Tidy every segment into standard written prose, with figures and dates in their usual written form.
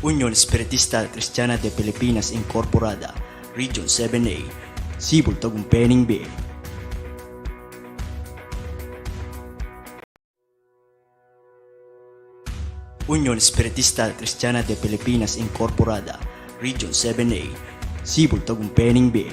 Unión Espiritista Cristiana de Pilipinas Incorporada, Region 7A, Sibol Tagumpeni B. Unión Espiritista Cristiana de Pilipinas Incorporada, Region 7A, Sibol Tagumpeni B.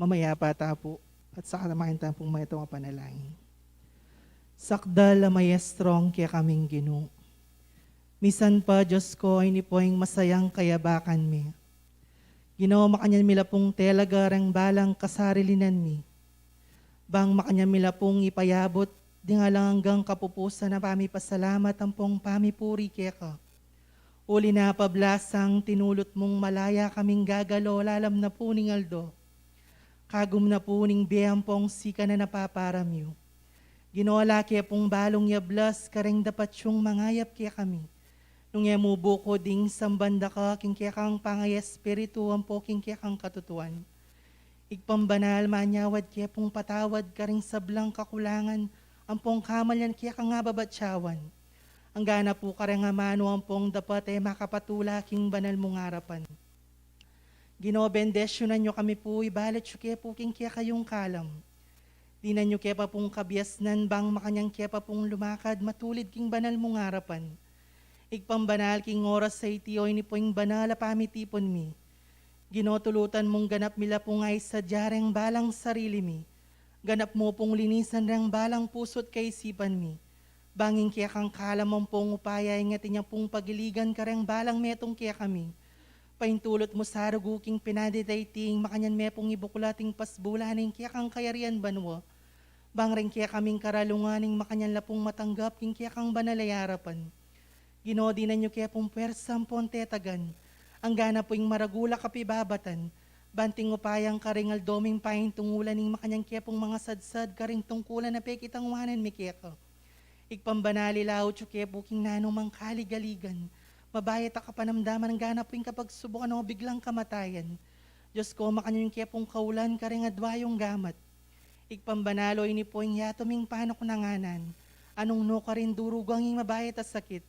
mamaya bata po at saka namahin tayo pong may itong panalangin. Sakdal la maestrong kaya kaming Ginoo. Misan pa Diyos ko ay ni poing masayang kayabakan mi. Ginoo makanyan mila pong telagarang balang kasarilinan mi. Bang makanyan mila pong ipayabot di nga lang hanggang kapupusan na pasalamat ang pong pamipuri kaya ka. Uli na pablasang tinulot mong malaya kaming gagalo lalam na po ning Aldo. Kagum na po ning biyang pong sika na napaparamyo. Ginola kaya pong balong yablas kareng dapat yung mangayap kaya kami. Nung yamubo ko ding sambanda ka king kaya kang pangay espiritu ang po king kaya kang katutuan. Igpambanal manyawad kaya pong patawad karing sablang kakulangan ang pong kamalyan kaya kang nga babatsawan. Ang gana po kareng amano ang pong dapat makapatula king banal mong harapan. Ginobendesyonan nyo kami po ibalat syo kaya po king kaya kayong kalam. Di na nyo kepa pong kabiasnan bang makanyang kepa pong lumakad matulid king banal mong harapan. Igpambanal king oras sa itiyoy ni poing banal a pamitipon mi. Ginotulutan mong ganap mila pong ay sa dyareng balang sarili mi. Ganap mo pong linisan rang balang puso't kaisipan mi. Banging kaya kang kalamang pong upaya ingati niya pong pagiligan kareng balang metong kaya kami. Paintulot mo sa ruguking pinadidayting makanyan me pong ibukulating pasbulaning kaya kang kayarian banwo. Bangring kaya kaming karalunganing makanyan lapong matanggap king kaya kang banalayarapan. Ginodi na nyo kaya pong pwersang pontetagan. Ang gana po'ing maragula kapibabatan. Banting upayang karingal doming paing tungulan ning makanyang kaya pong mga sadsad karing tungkulan na pekitang wanan mi kaya ka. Igpambanali lao tyo kaya puking nanong kaligaligan. Mabayat ka panamdaman ng gana po'ing kapag subukan o biglang kamatayan. Diyos ko makanyang kaya pong kaulan karing adwayong gamat. Igpambanalo ini po'ing yatoming paano ko nanganan. Anong no ka rin durugang ing mabayat at sakit.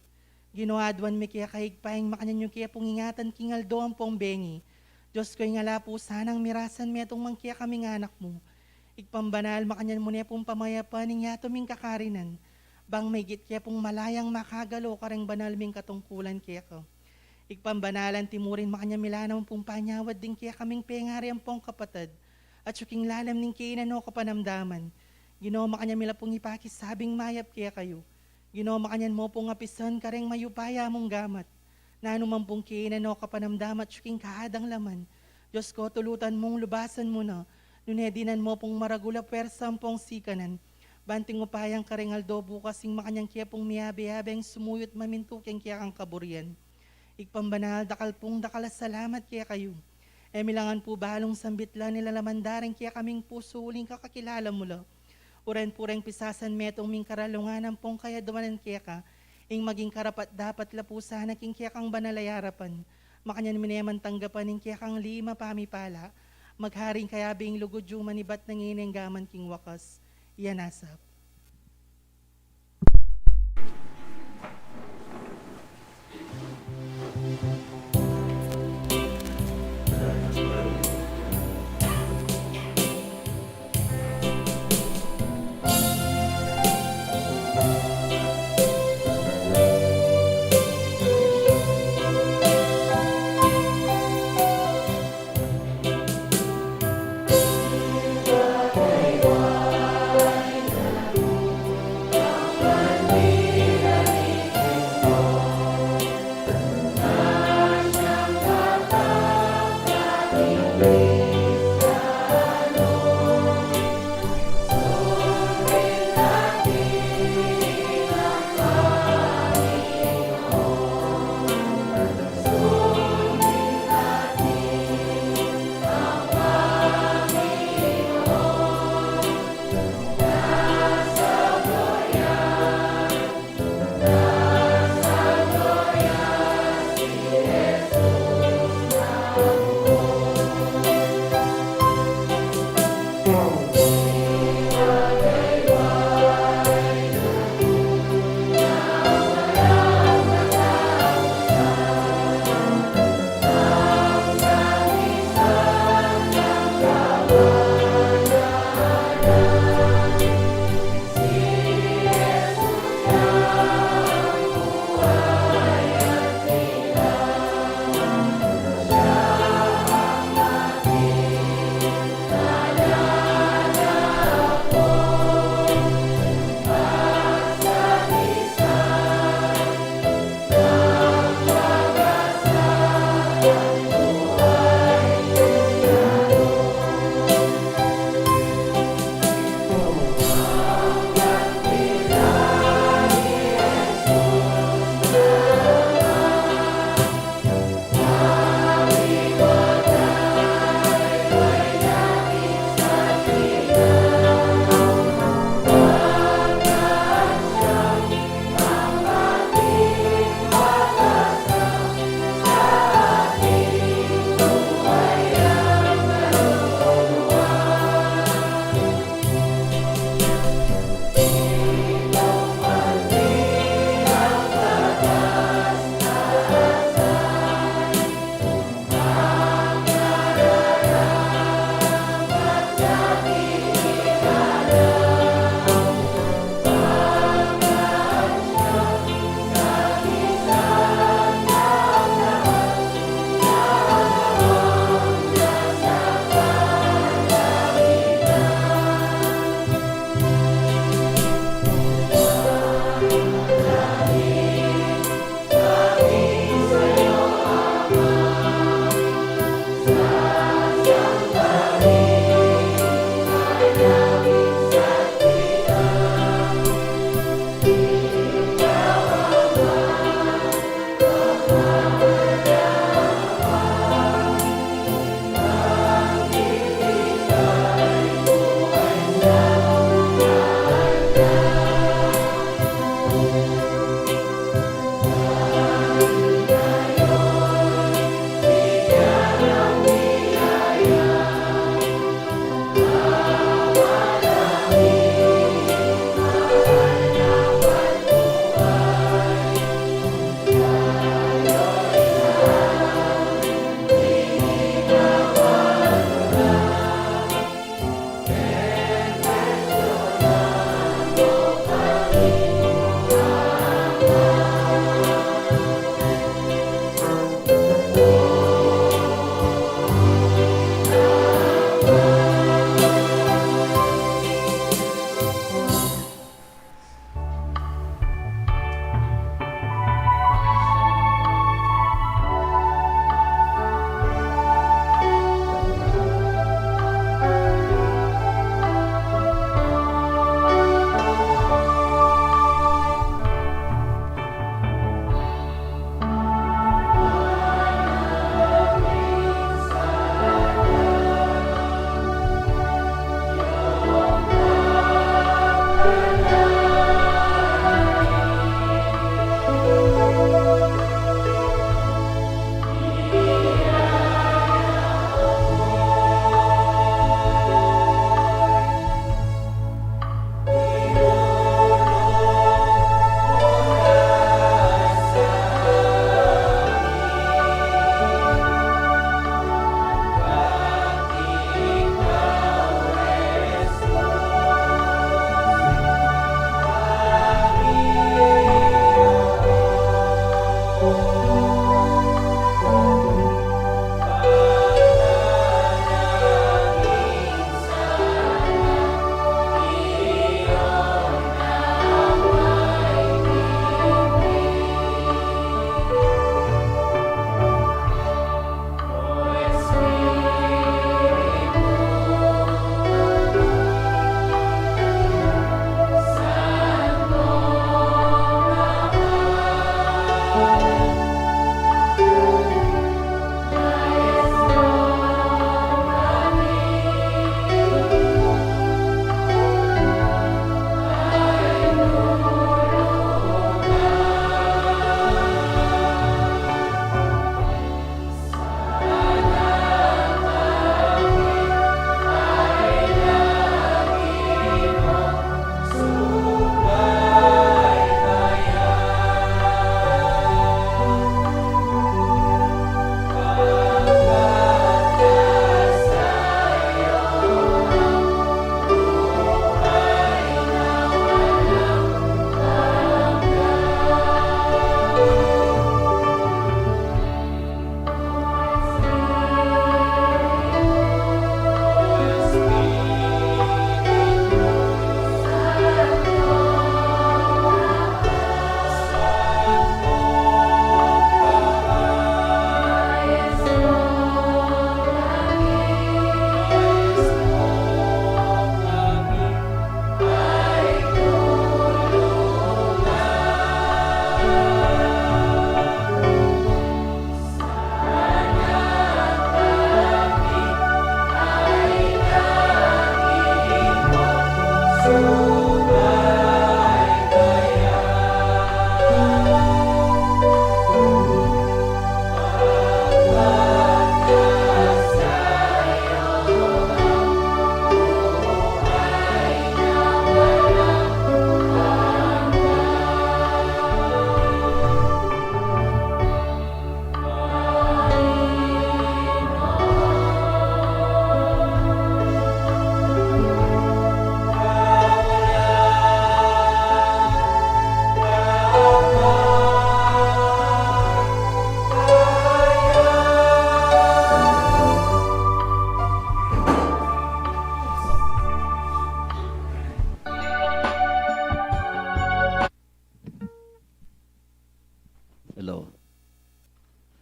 Ginoadwan mi kaya kahigpaing makanyang kaya pong ingatan king Aldo ang pong bengi. Diyos ko ingala po sanang mirasan mi atong mangkaya kaming anak mo. Igpambanal makanyan mo niya pong pamayapan ning yatoming kakarinan. Bang may git kaya pong malayang makagalo kareng banal ming katungkulan kaya ko. Igpambanalan timurin makanya milanam pong panyawad din kaya kaming pengari ang pong kapatid. At suking lalam ning kainano kapanamdaman. Ginoo makanya mila pong ipakisabing mayap kaya kayo. Ginoo makanyan mo pong apisan kareng mayupaya mong gamat. Nanuman pong kainano kapanamdaman at suking kahadang laman. Diyos ko tulutan mong lubasan mo na. Nunedinan mo pong maragula pwersang pong sikanan. Banting upayang kareng Aldo bukasing makanyang kaya pong miyabi-yabing sumuyot maminto keng kaya kang kaburian. Igpambanal dakal pong dakal salamat kaya kayo. Emilangan po balong sambitla nila lamandaring kaya kaming puso uling kakakilala mula. Uren-pureng pisasan metong ming karalunganan pong kaya dumanan kaya ka. Ing maging karapat dapat lapusan na king kaya kang banalayarapan. Makanyan mineman tanggapan ing kaya kang lima pamipala. Magharing kaya bing lugudyo manibat ng inenggaman king wakas. Iyan asap.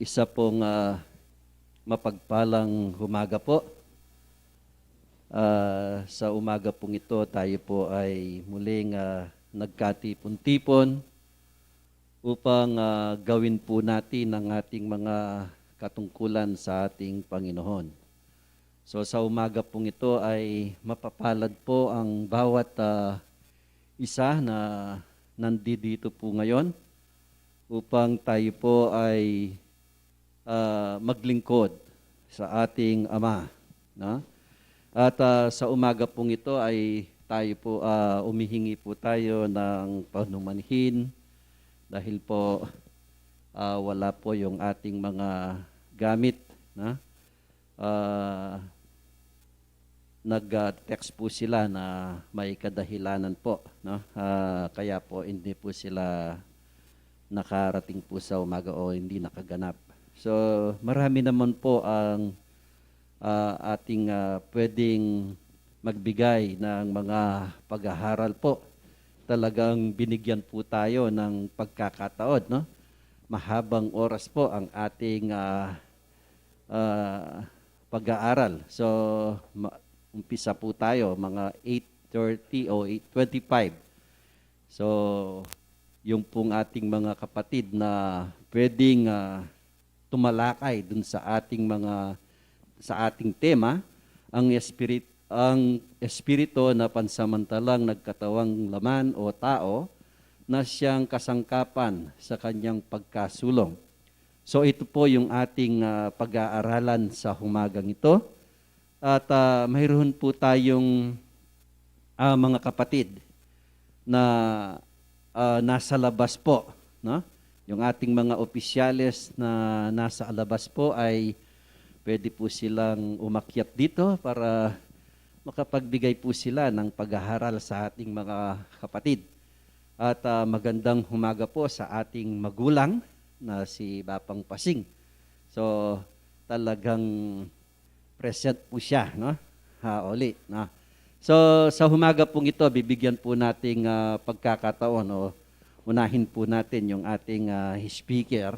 Isa pong mapagpalang umaga po. Sa umaga pong ito, tayo po ay muling nagkatipon-tipon upang gawin po natin ang ating mga katungkulan sa ating Panginoon. So sa umaga pong ito ay mapapalad po ang bawat isa na nandito po ngayon upang tayo po ay maglingkod sa ating Ama. No? At sa umaga pong ito ay tayo po umihingi po tayo ng panumanhin dahil po wala po yung ating mga gamit. No? Nag-text po sila na may kadahilanan po. No? Kaya po hindi po sila nakarating po sa umaga o hindi nakaganap. So marami naman po ang ating pwedeng magbigay ng mga pag-aaral po. Talagang binigyan po tayo ng pagkakataon. No? Mahabang oras po ang ating pag-aaral. So umpisa po tayo mga 8:30 o 8:25. So yung pong ating mga kapatid na pwedeng tumalakay dun sa ating tema, ang espiritu na pansamantalang nagkatawang laman o tao na siyang kasangkapan sa kanyang pagkasulong. So ito po yung ating pag-aaralan sa umagang ito. At mayroon po tayong mga kapatid na nasa labas po, no? Yung ating mga opisyales na nasa labas po ay pwede po silang umakyat dito para makapagbigay po sila ng pag-aaral sa ating mga kapatid. At magandang umaga po sa ating magulang na si Bapang Pasing. So talagang present po siya, no? Uli, no? So sa umaga pong ito, bibigyan po nating pagkakataon o unahin po natin yung ating speaker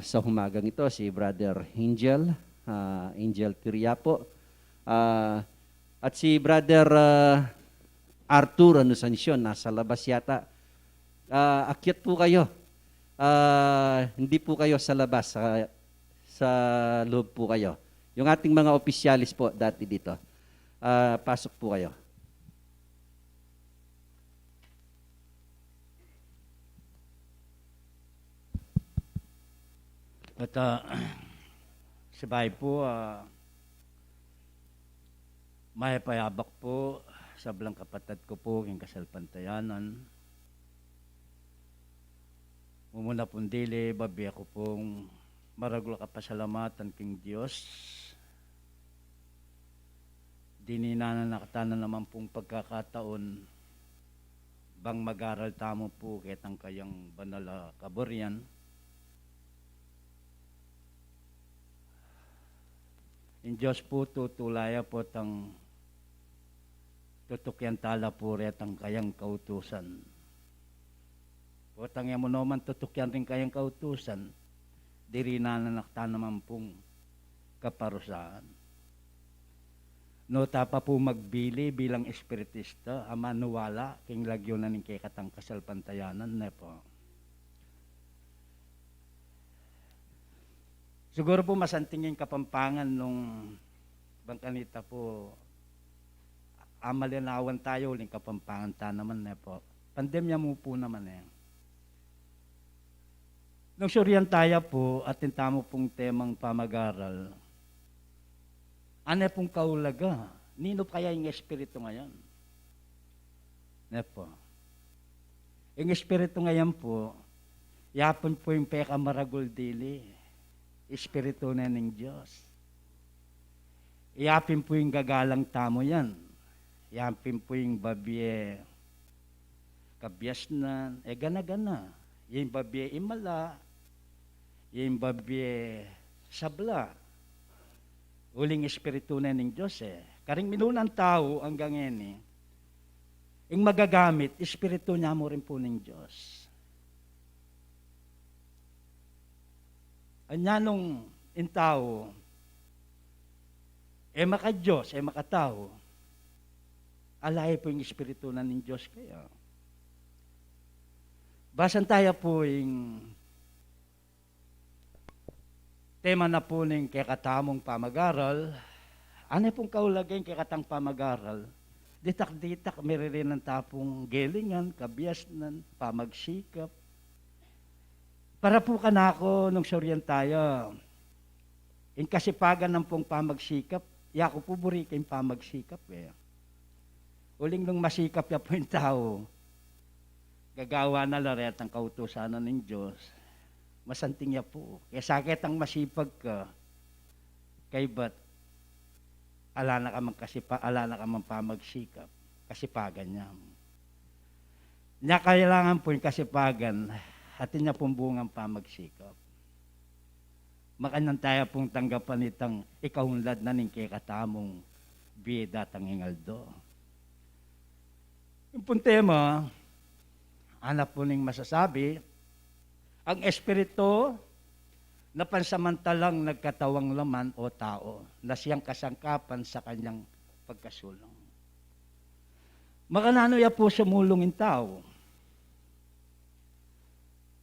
sa umagang ito, si Brother Angel Tiriapo. At si Brother Arthur Anusancion, nasa labas yata. Akyat po kayo. Hindi po kayo sa labas, sa loob po kayo. Yung ating mga opisyalis po dati dito. Pasok po kayo. At sabay po, may payabak po sa belang kapatid ko po, king kasalpantayanan. Mumuna pong dili, babi ako pong maragula kapasalamatan king Diyos. Dininanan nakatanan naman pong pagkakataon, bang mag-aral tamo po ketang kayang banala kaboryan. In Diyos po tutulaya po tang tutukyan tala po retang kayang kautusan. Po tang mo naman tutukyan rin kayang kautusan, diri na nanakta naman pong kaparusaan. No tapa po magbili bilang espiritista, ama nuwala, king lagyo na ning kay katang kasalpantayanan na po. Siguro po masantingin kapampangan nung bangkanita po, amalinawan tayo, uling kapampangan ta naman na po. Pandemya mo po naman eh. Nung suryan tayo po, atin tamo pong temang pamag-aral, ano pong kaulaga? Nino kaya yung espiritu ngayon? Nepo. Yung espiritu ngayon po, yapon po yung peka maragul dili. Espiritu na ng Diyos. Iyapin po yung gagalang tamo yan. Iyapin po yung babye kabyas na, gana-gana. Yung babye imala, yung babye sabla. Uling espiritu na ng Diyos eh. Karing minunang tao hanggang ngayon eh. Yung magagamit, espiritu niya mo rin po ng Diyos. Anyanong intao, maka-Diyos, makatao, alay po yung espiritu na ng Diyos kaya. Basan tayo po yung tema na po ng kakatamong pamag-aral. Ano pong kaulagay yung kakatang pamag-aral? Ditak-ditak, meron ng tapong gelingan, kabiasnan, pamagsikap. Para po kanako nung suryan tayo, in kasipagan ng pong pamagsikap, yako po burika yung pamagsikap eh. Uling nung masikap ya po yung tao, gagawa na laret ang kautusan ng Diyos, masanting ya po. Kaya sakit ang masipag ka, kay ba't ala na ka mang pamagsikap, kasipagan niya. Niya kailangan po yung kasipagan, atin niya pong bungang pamagsikap. Makanan tayo pong tanggapan itang ikahunlad na ning kekatamong bida tang ingaldo. Yung pong tema, hanap po ning masasabi, ang espiritu na pansamantalang nagkatawang laman o tao na siyang kasangkapan sa kanyang pagkasulong. Makanano ya po sumulong in tao.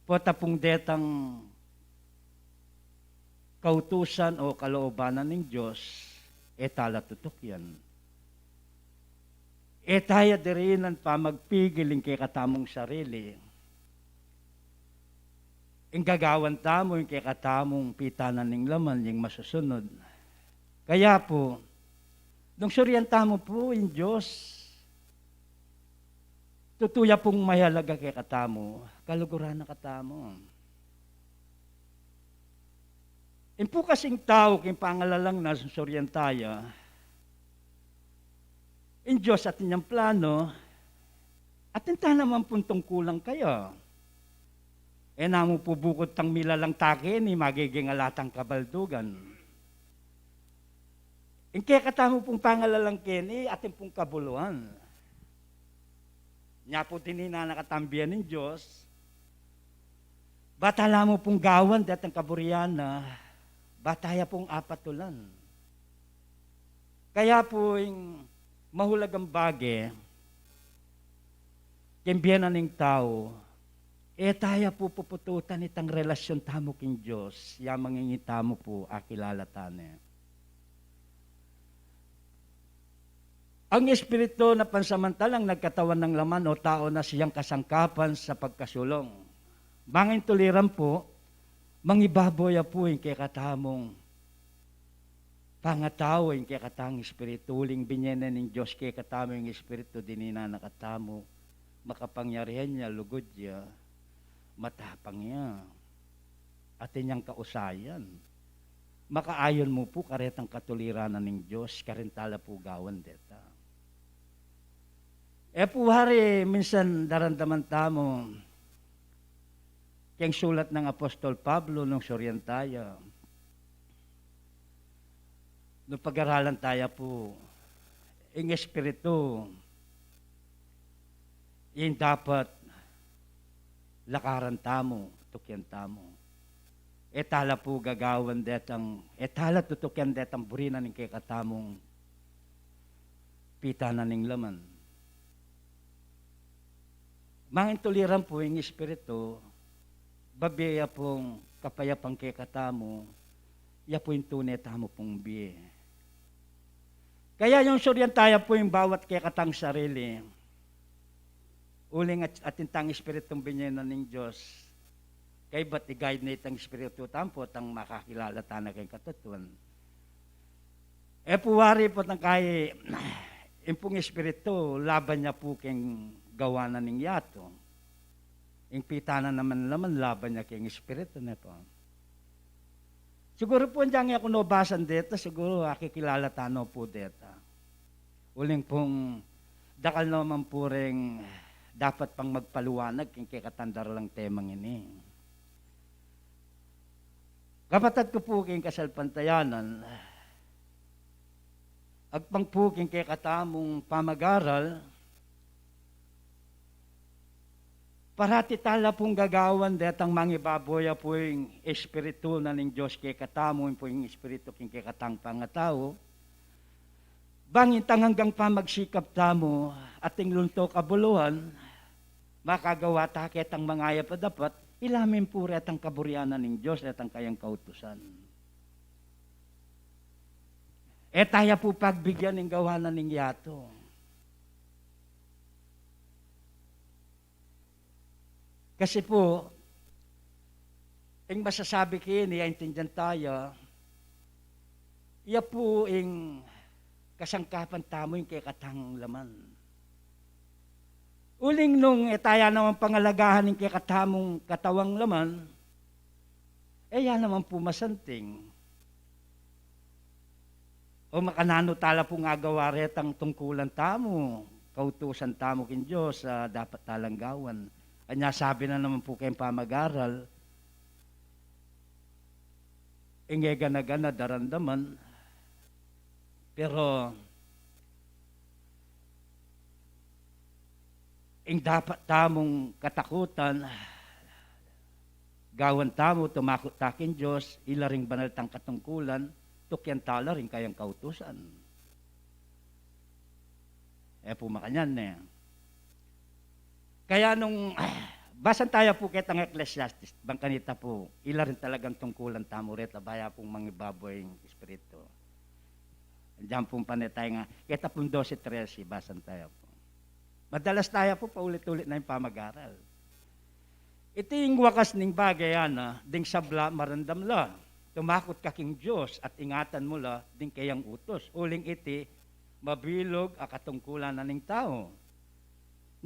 Pota pong detang kautusan o kaloobanan ng Diyos, tala tutok yan. Tayo dirinan pa magpigiling kay katamong sarili. Ang gagawan tamo yung kay katamong pitanan ng laman, yung masusunod. Kaya po, nung suryan tamo po yung Diyos, tutuya pong mahalaga kay katamo, kaluguran na katamo. In po kasing tao, kung pangalalang na suryan tayo, in Diyos at inyong plano, at inta naman puntong kulang kayo. Namo po bukod tang milalang takin, magiging alatang kabaldugan. In kaya katamo pong pangalalang kini, atin pong kabuluhan. Nya po tinina nakatambian ng Diyos, batala mo pong gawan datang kaburiana, bataya pong apatulan. Kaya po yung mahulagang bagay, kimbiyanan ng tao, tayo po pupututan itang relasyon tamo king Diyos, yamang ingitamo po akilalatan eh. Ang espiritu na pansamantalang nagkatawan ng laman o tao na siyang kasangkapan sa pagkasulong. Mangin tuliran po, mangibaboya po yung kay katamong pangataw yung kay katang espiritu, uling binyena ng Diyos kay katamo yung espiritu dinina nakatamo, makapangyarihan niya, lugod niya, matapang niya, at inyang kausayan. Makaayon mo po karetang katuliranan ng Diyos, karintala po gawan deta. Po hari, minsan darandaman tamo, kayang sulat ng Apostol Pablo nung suryan tayo. Nung pag-aralan tayo po, yung espiritu, yung dapat lakaran tamo, tukyan tamo. Tala po gagawan detang, tala tutukyan detang burinan ng kay katamong pitanan ng laman. Mangin tuliran po yung espiritu, babaya pong kapayapang kay katamo, ya po yung tunay tamo pong biye. Kaya yung suryan tayo po yung bawat kay katang sarili, uling at intang espiritong binyanan ng Diyos, kay ba't i-guide na itang espiritu tampo, tang makakilala tayo na kayong katutuan. Puwari po tang kay, impong espiritu, laban niya po kayong gawanan ng yato. Yung pitanan naman laban niya kayong espiritu na po. Siguro po diyan ako nabasan dito, siguro akikilala tano po dito. Uling pong dakal naman po ring dapat pang magpaluwanag kung kikatandar lang temang ini. Kapatid ko po kayong kasalpantayanan, agpang po kayong kikatamong pamag-aral, Parati tala pong gagawan detang mangibaboya po yung espiritu na ng Diyos kay katamo po yung espiritu king kay katang pangatao. Bangintang hanggang pa magsikap tamo ating lunto kabuluhan, makagawa takit ang mangaya pa dapat, ilamin po retang kaburyanan ng Diyos, retang kayang kautusan. Tayo po pagbigyan ng gawanan ng yato. Kasi po, ang masasabi kayo niya, intindihan tayo, iya po ang kasangkapan tamo yung kay katang laman. Uling nung taya naman pangalagahan ng kay katamong katawang laman, yan naman po masanting. O makanano tala po nga gawa retang tungkulan tamo, kautusan tamo kin Diyos, dapat talang gawan. Kanya sabi na naman po kayong pamag-aral, ingegana-gana darandaman, pero ing dapat tamong katakutan, gawan tamo, tumakot takin Diyos, ilaring banal tang katungkulan, tukyan tala rin kayang kautusan. Po makanyan na Kaya nung, basan tayo po kitang Ecclesiastes, bang kanita po, ila rin talagang tungkulan tamo reta, baya pong mangibaboy yung espiritu. Diyan pong panetay nga, kita pong 12-13, basan tayo po. Madalas tayo po, paulit-ulit na yung pamag-aral. Ito yung wakas ning bagay, ding sabla marandam la. Tumakot ka king Diyos at ingatan mo la, ding kayang utos. Uling iti, mabilog akatungkulan na ning tao.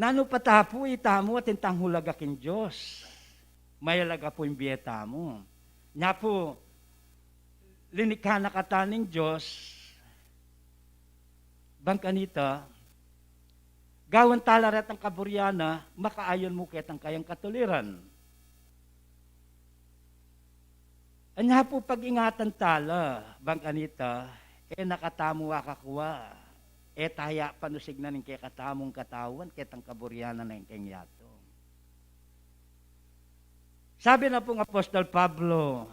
Nano patapo itamo at intang hulaga king Diyos. Mayalaga po yung biyeta mo. Nya po, linikha na kataning Diyos, bangkanita, gawan talaret ang kaburyana, makaayon mo kitang kayang katuliran. Anya po pag-ingatan tala, bangkanita, nakatamo akakuha. Taya panusig na ng kay katamong katawan, kitang kaburyana na yung kengyato. Sabi na pong Apostol Pablo,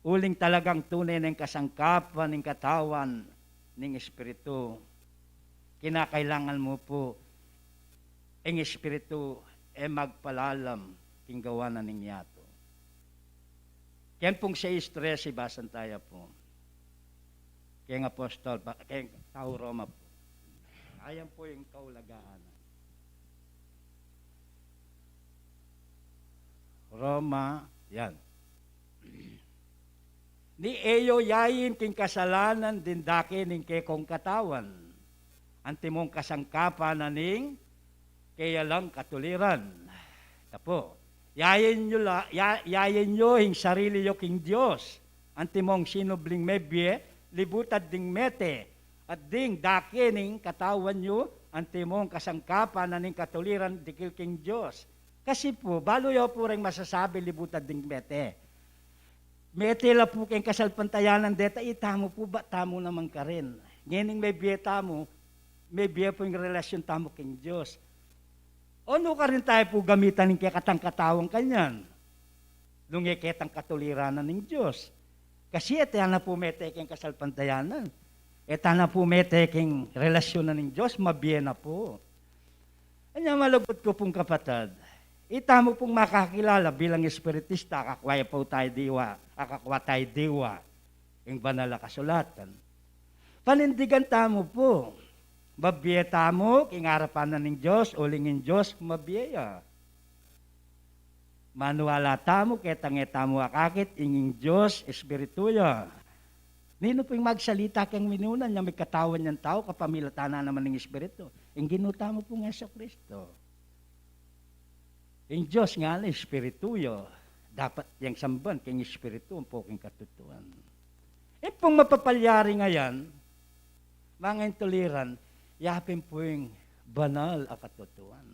uling talagang tunay ng kasangkapan ng katawan ng Espiritu. Kinakailangan mo po ang Espiritu magpalalam king gawa na ng yato. Kaya pong 6:13, basan tayo po. Kaya Apostol, kaya tao Roma po. Ayan po yung kaulagaan. Roma, yan. Ni eyo yayin king kasalanan din daki ning kekong katawan. Antimong kasangkapan na ning kaya lang katuliran. Tapo. Yayin nyo hing sarili yo king Diyos. Antimong sinubling mebye, libutad ding mete. At ding daki ning katawan nyo, antimong kasangkapan na ning katuliran dikil king Diyos. Kasi po, balo yaw po rin masasabi libutad ding mete. Mete la po kayong kasalpantayanan deta, itamo po ba? Tamo naman ka rin. Ngayon may biye tamo, may biye po yung relasyon tamo king Diyos. Ano ka rin tayo po gamitan ng kekatang katawang kanyan? Lungiketang katuliranan ng Diyos. Kasi ito na po mete kayong kasalpantayanan. Ito na po mete kayong relasyon na ng Diyos, mabiye na po. Anya malagot ko pong kapatid, ita mo pong makakilala bilang espiritista, akakwaya po tayo diwa, akakwa tayo diwa, yung banal na kasulatan. Panindigan tamo po, mabiye tamo, kingarapan na ng Diyos, ulingin Diyos, mabiyeya. Manuala tamo, ketang-eta mo akakit, inging Diyos, espirituya. Nino po yung magsalita kang minunan, niya may katawan niyang tao, kapamilatana naman ng espiritu. Yung ginuta mo po nga sa Kristo. Yung Diyos nga na espirituyo, dapat yung samban, kyung espiritu, ang poking katutuan. Pong mapapalyari ngayon, mga intuliran, yapin po yung banal ang katutuan.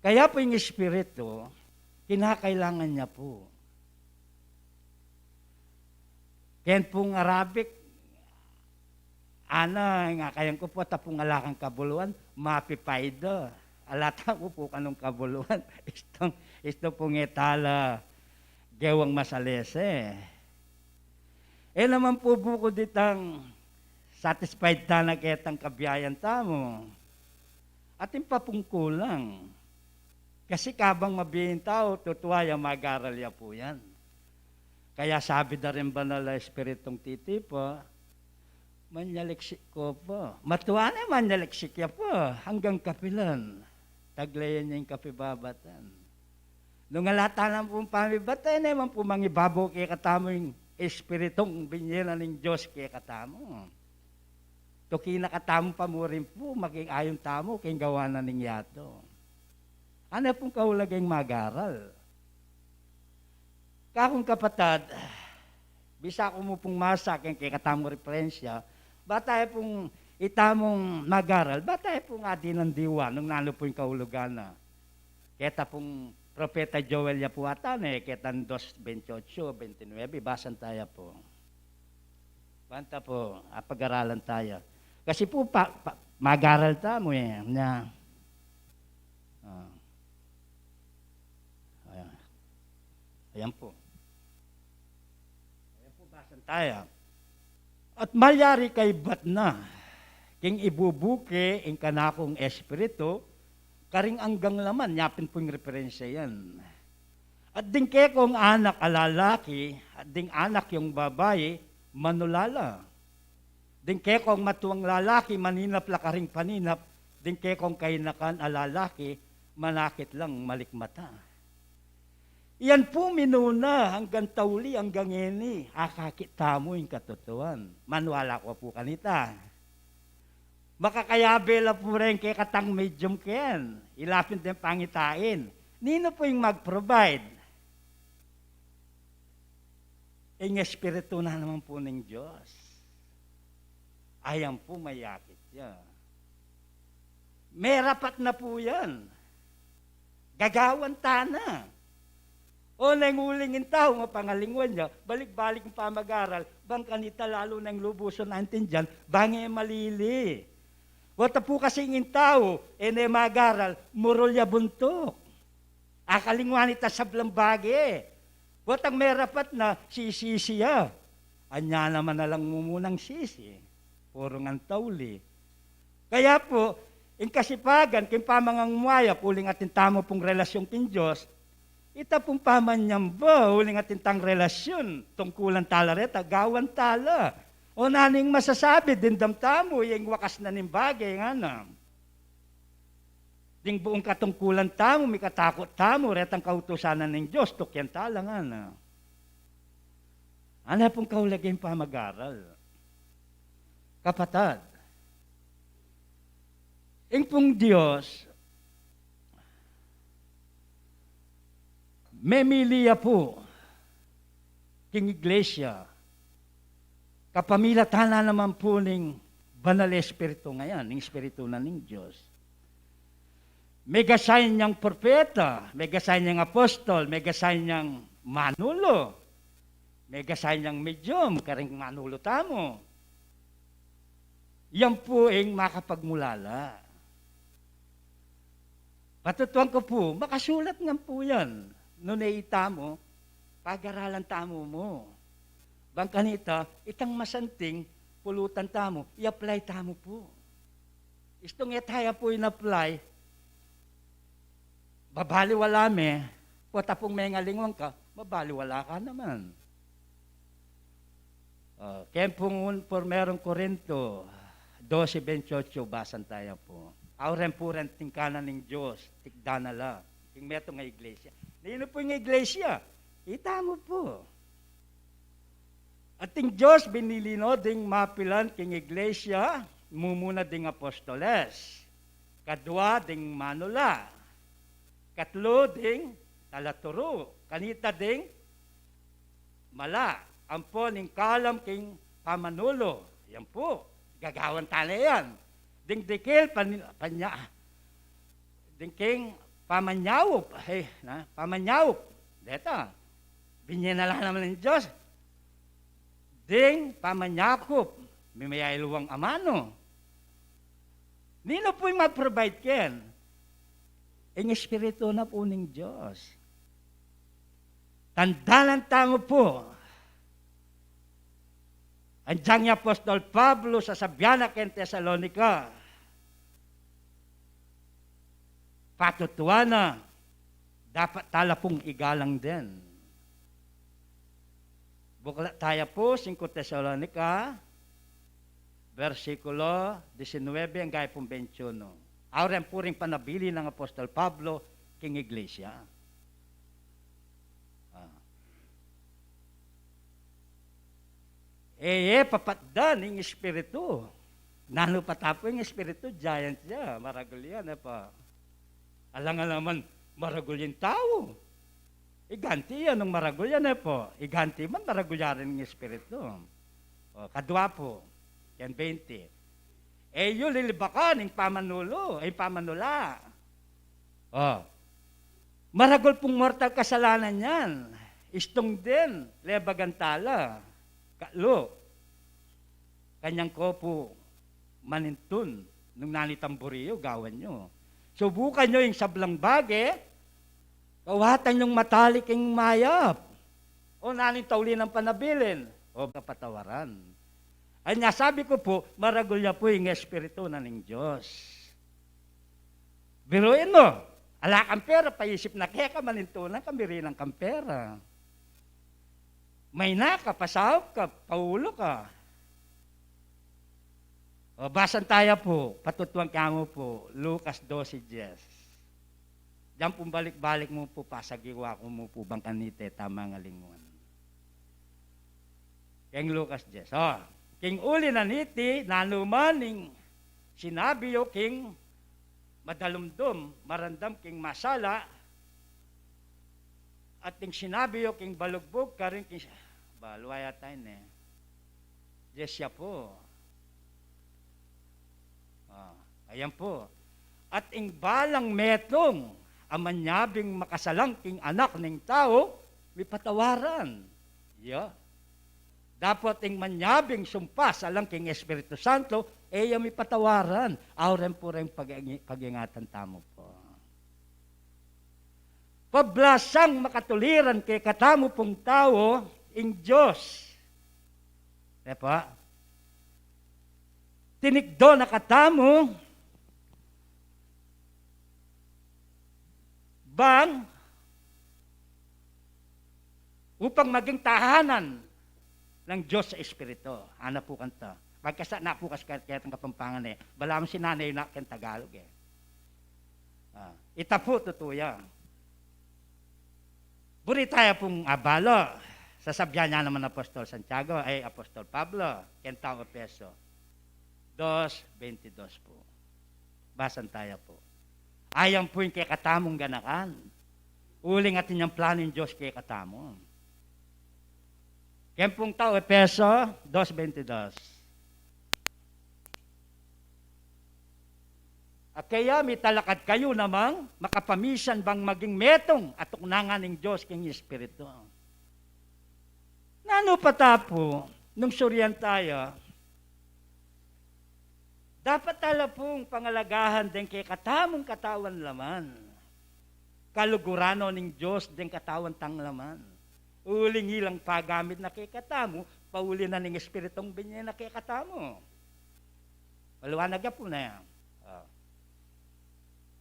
Kaya po yung espiritu, kinakailangan niya po. Kaya pong Arabic, nga kayang ko po, tapong alakang kabuluan, mapipayda. alata mo po kanong kabuluan. Isto pong etala gewang masalese. Naman po buko ditang satisfied ta na ketang kabiyayan tamo. Atin pa pong kulang. Kasi kabang mabihin tao, tutuwaya mag-aral ya po yan. Kaya sabi na rin ba na Espiritong titipa, manyaliksik ko po. Matuwa na manyaliksik ya po, hanggang kapilan. Taglayan niya yung kapibabatan. Nung alata lang pong pamibatan, naman po mangibabaw kaya katamo yung Espiritong binyera ng Diyos kaya katamo. Tuki na katamo pa mo rin po, maging ayon tamo, kaya gawa na ning yato. Ano pong kaulagay mag-aral? Kakong kapatad, bisa ko mo pong masak yung kay katamo referensya, batay pong itamong mag-aral, batay pong adi ng diwa, nung nalo po yung kaulugan na. Keta pong Propeta Joel ya po ata, ketan 2:28, 29, basan tayo po. Banta po, pag-aralan tayo. Kasi po, mag-aral tamo na, ayan po. Ayan po, basan tayo. At malyari kay bat na, king ibubuke ing kanakong espiritu, karing anggang laman, yapin po yung referensya yan. At ding kekong anak alalaki, at ding anak yung babae, manulala. Ding kekong matuwang lalaki, maninap lakaring paninap, ding kekong kainakan alalaki, manakit lang malikmata. Yan po minuna hanggang tauli hanggang ini, akakita mo yung katotohan. Manwala ko po kanita. Makakayabela po rin kay katang medium ken. Ilapin din pangitain. Nino po yung mag-provide? Yung espiritu na naman po ng Diyos. Ayan po mayakit yan. May rapat na po yan. Gagawan tana. O nangulingin tao, mapangalingwan niya, balik-balik ang pamag-aral, bang kanita lalo ng lubuson natin dyan, bangay malili. Wata po kasing in tao, mag-aral, murol ya buntok. Akalingwan ita sa blambage. Watang may rapat na sisi ya. Anya naman na lang mumunang sisi. Puro ng tauli. Kaya po, in kasipagan, kin pamangang muaya, puling atin tamo pong relasyong kin Diyos, ita pong pamanyam ba, huling atin tang relasyon, tungkulan tala reta, gawan tala. O naning masasabi, dindam tamo, yung wakas na ning bagay, nga na. Ding buong katungkulan tamo, may katakot tamo, retang kautusanan ng Diyos, tukyan tala nga na. Ano pong kaulagay pa mag-aral? Kapatad, ing pong Diyos, memilya po king iglesia, kapamilatan naman po ng banal espiritu ngayon, ng espiritu na ng Diyos. May gasayin niyang propeta, may gasayin niyang apostol, may gasayin niyang manulo, may gasayin niyang medium, karing manulo tamo. Yan po ang makapagmulala. Patutuan ko po, makasulat nga po yan. Noon itamo, pag-aralan tamo mo. Bang kanita, itang masanting, pulutan tamo, i-apply tamo po. Istong etaya po in-apply, babaliwala me, wata pong may ngalingwang ka, babaliwala ka naman. Kaya pong merong Korinto, 12:28, basan tayo po. Auren po rin tingkanan ng Diyos, tikda na la, ting meto nga iglesia. Nino po yung iglesia? Ita mo po. At ting Diyos binilino ding mapilan king iglesia, mumuna ding apostoles. Kadwa ding manula. Katlo ding talaturo. Kanita ding mala. Ampo ning kalam king pamanulo. Yan po. Gagawan tala yan. Ding dikil panya. Ding king pamanyawop, pamanyawop. Deta, binyenala naman ng Diyos. Ding pamanyakop, may iluwang amano. Nino po yung mag-provide ken? ang Espiritu na po ng Diyos. Tandaan tamo po, andiyan ni Apostol Pablo sa Sabyana ken Tesalonica, patutuwa na, dapat tala pong igalang din. Bukla tayo po, 5 Tesalonica, versikulo 19, hanggang 21. Auren po rin panabili ng Apostol Pablo king Iglesia. Papatdan ng Espiritu. Nano patapo yung Espiritu, giant siya, maragol yan. Alang naman, maragol yung tao. Iganti yan ng maragol yan po. Iganti man, maragol yan rin ng Espiritu. Kadwa po, yan 20. Yung lilibakan, yung pamanulo, yung pamanula. Maragol pong mortal kasalanan yan. Istong din, lebagantala. Kalo, kanyang kopo, manintun, nung nanitamburiyo, gawan nyo. Subukan nyo yung sablang bage, kawatan yung matalik yung mayap, o naning tauli ng panabilin, o kapatawaran. Ay nasabi ko po, maragulya po yung Espiritu na ng Diyos. Biruin mo, ala kang pera, paisip na kaya ka manintunan, kamiri ng kampera. May naka, pasahop ka, paulo ka. Basan tayo po, patutuan ka mo po, Lucas 12:10. Diyan po balik-balik mo po, pasagiwa ko mo po, bangkanite, tama nga lingon. King Lucas 10. King uli na niti, nanumaning sinabi yo, king madalumdum, marandam king masala, at ting sinabi yo, king balugbog, karing king, baluaya tayo ne. Yes siya po. Ayan po. At ing balang metong, amanyabing makasalang king anak ng tao, may patawaran. Yeah. Dapat ing manyabing sumpas alang king Espiritu Santo, may patawaran. Auren po rin pag-ingatan tamo po. Pablasang makatuliran kay katamo pong tao, ing Diyos. Diba? Tinigdo na katamo, bang upang maging tahanan ng Diyos sa Espiritu. Ana po kanta. Pagkasa na po kas kaya ang kapampangan balam si nanay na ken Tagalog Ita po tutuya. Buri tayo pong abalo. Sasabyan niya naman Apostol Santiago, Apostol Pablo, ken tao Efeso 2:22 po. Basan tayo po. Ayan po yung kay katamong ganakan. Uling atin yung plano ng Diyos kay katamo. Ken pong tao Efeso 2:22. At kaya may talakad kayo namang makapamisan bang maging metong at tuknangan ng Diyos king Espiritu. Nano patapo, nung suryan tayo, dapat tala pong pangalagahan din kay katamong katawan laman. Kalugurano ng Diyos din katawan tang laman. Uling ilang pagamit na kay katamo, pauli na ng Espiritong binye na kay katamo. Paliwanag po na yan.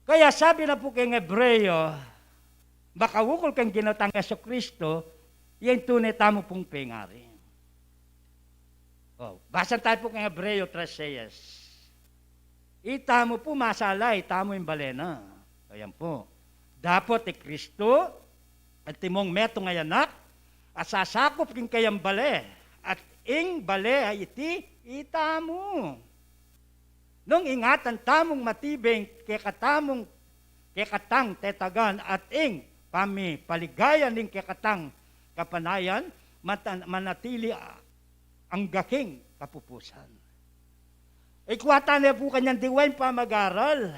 Kaya sabi na po kay Hebreo, makawukol kang ginatang Jesucristo, yan tunay tamo pong pengari. Basan tayo po kay Hebreo 3:6. Itamo po masalay, tamo yung balena. Ayan po. Dapat Kristo at timong meto ngayanak at sasakop king kayang bale at ing bale ay itamo. Nung ingatan tamong matibeng kay katang tetagan at ing paligayan ning kay katang kapanayan manatili ang gaking kapupusan. Ikwata na po kanyang diwain pa mag-aral.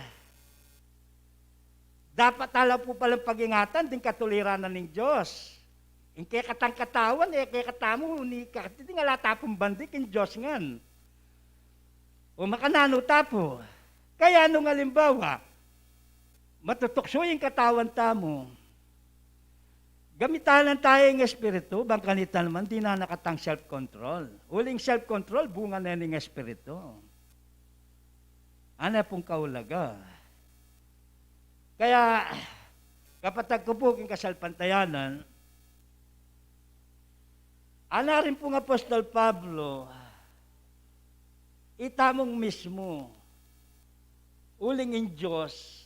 Dapat tala po palang pag-ingatan din katuliranan ng Diyos. Yung kay katang katawan, kay katamo, hindi nga latapong bandik yung Diyos ngan. O makanano tapo. Kaya nung halimbawa, matutukso yung katawan tamo. Gamitan tayo ng espiritu, bang kanita naman, di na nakatang self-control. Uling self-control, bunga na ng espiritu. Ano pong kaulaga? Kaya, kapatag ko po king kasalpantayanan, ana rin pong Apostol Pablo, itamong mismo, uling in Diyos,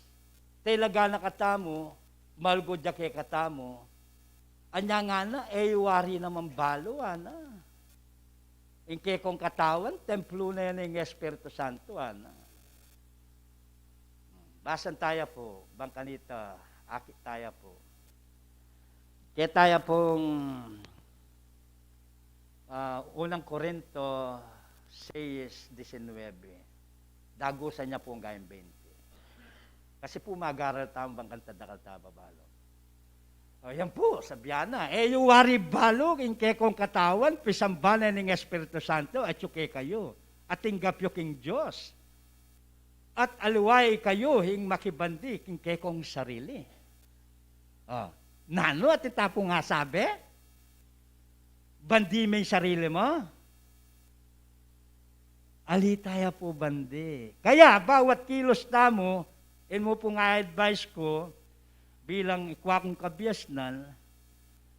talaga na katamo, malgo dya katamo, anya nga na, wari naman balo, ana. Inke kong katawan, templo na yan ng Espiritu Santo, ana. Basan tayo po, bangkanita, akit tayo po. Kaya tayo pong unang Korinto 6:19. Dagusan niya po ang gayang 20. Kasi po mag-aral tayo bangkanta dakal tayo babalo. O yan po, sabihan na. Yung wari balog, inke kong katawan, pisambanan ng Espiritu Santo, at yuke kayo. At tinggap yung king Diyos. At aluway kayo, hing makibandi, inke kong sarili. Nano, at itapo nga sabi? Bandi mo yung sarili mo? Alitaya po bandi. Kaya, bawat kilos tamo, mo po nga advice ko, bilang ikwa kong kabyasnan,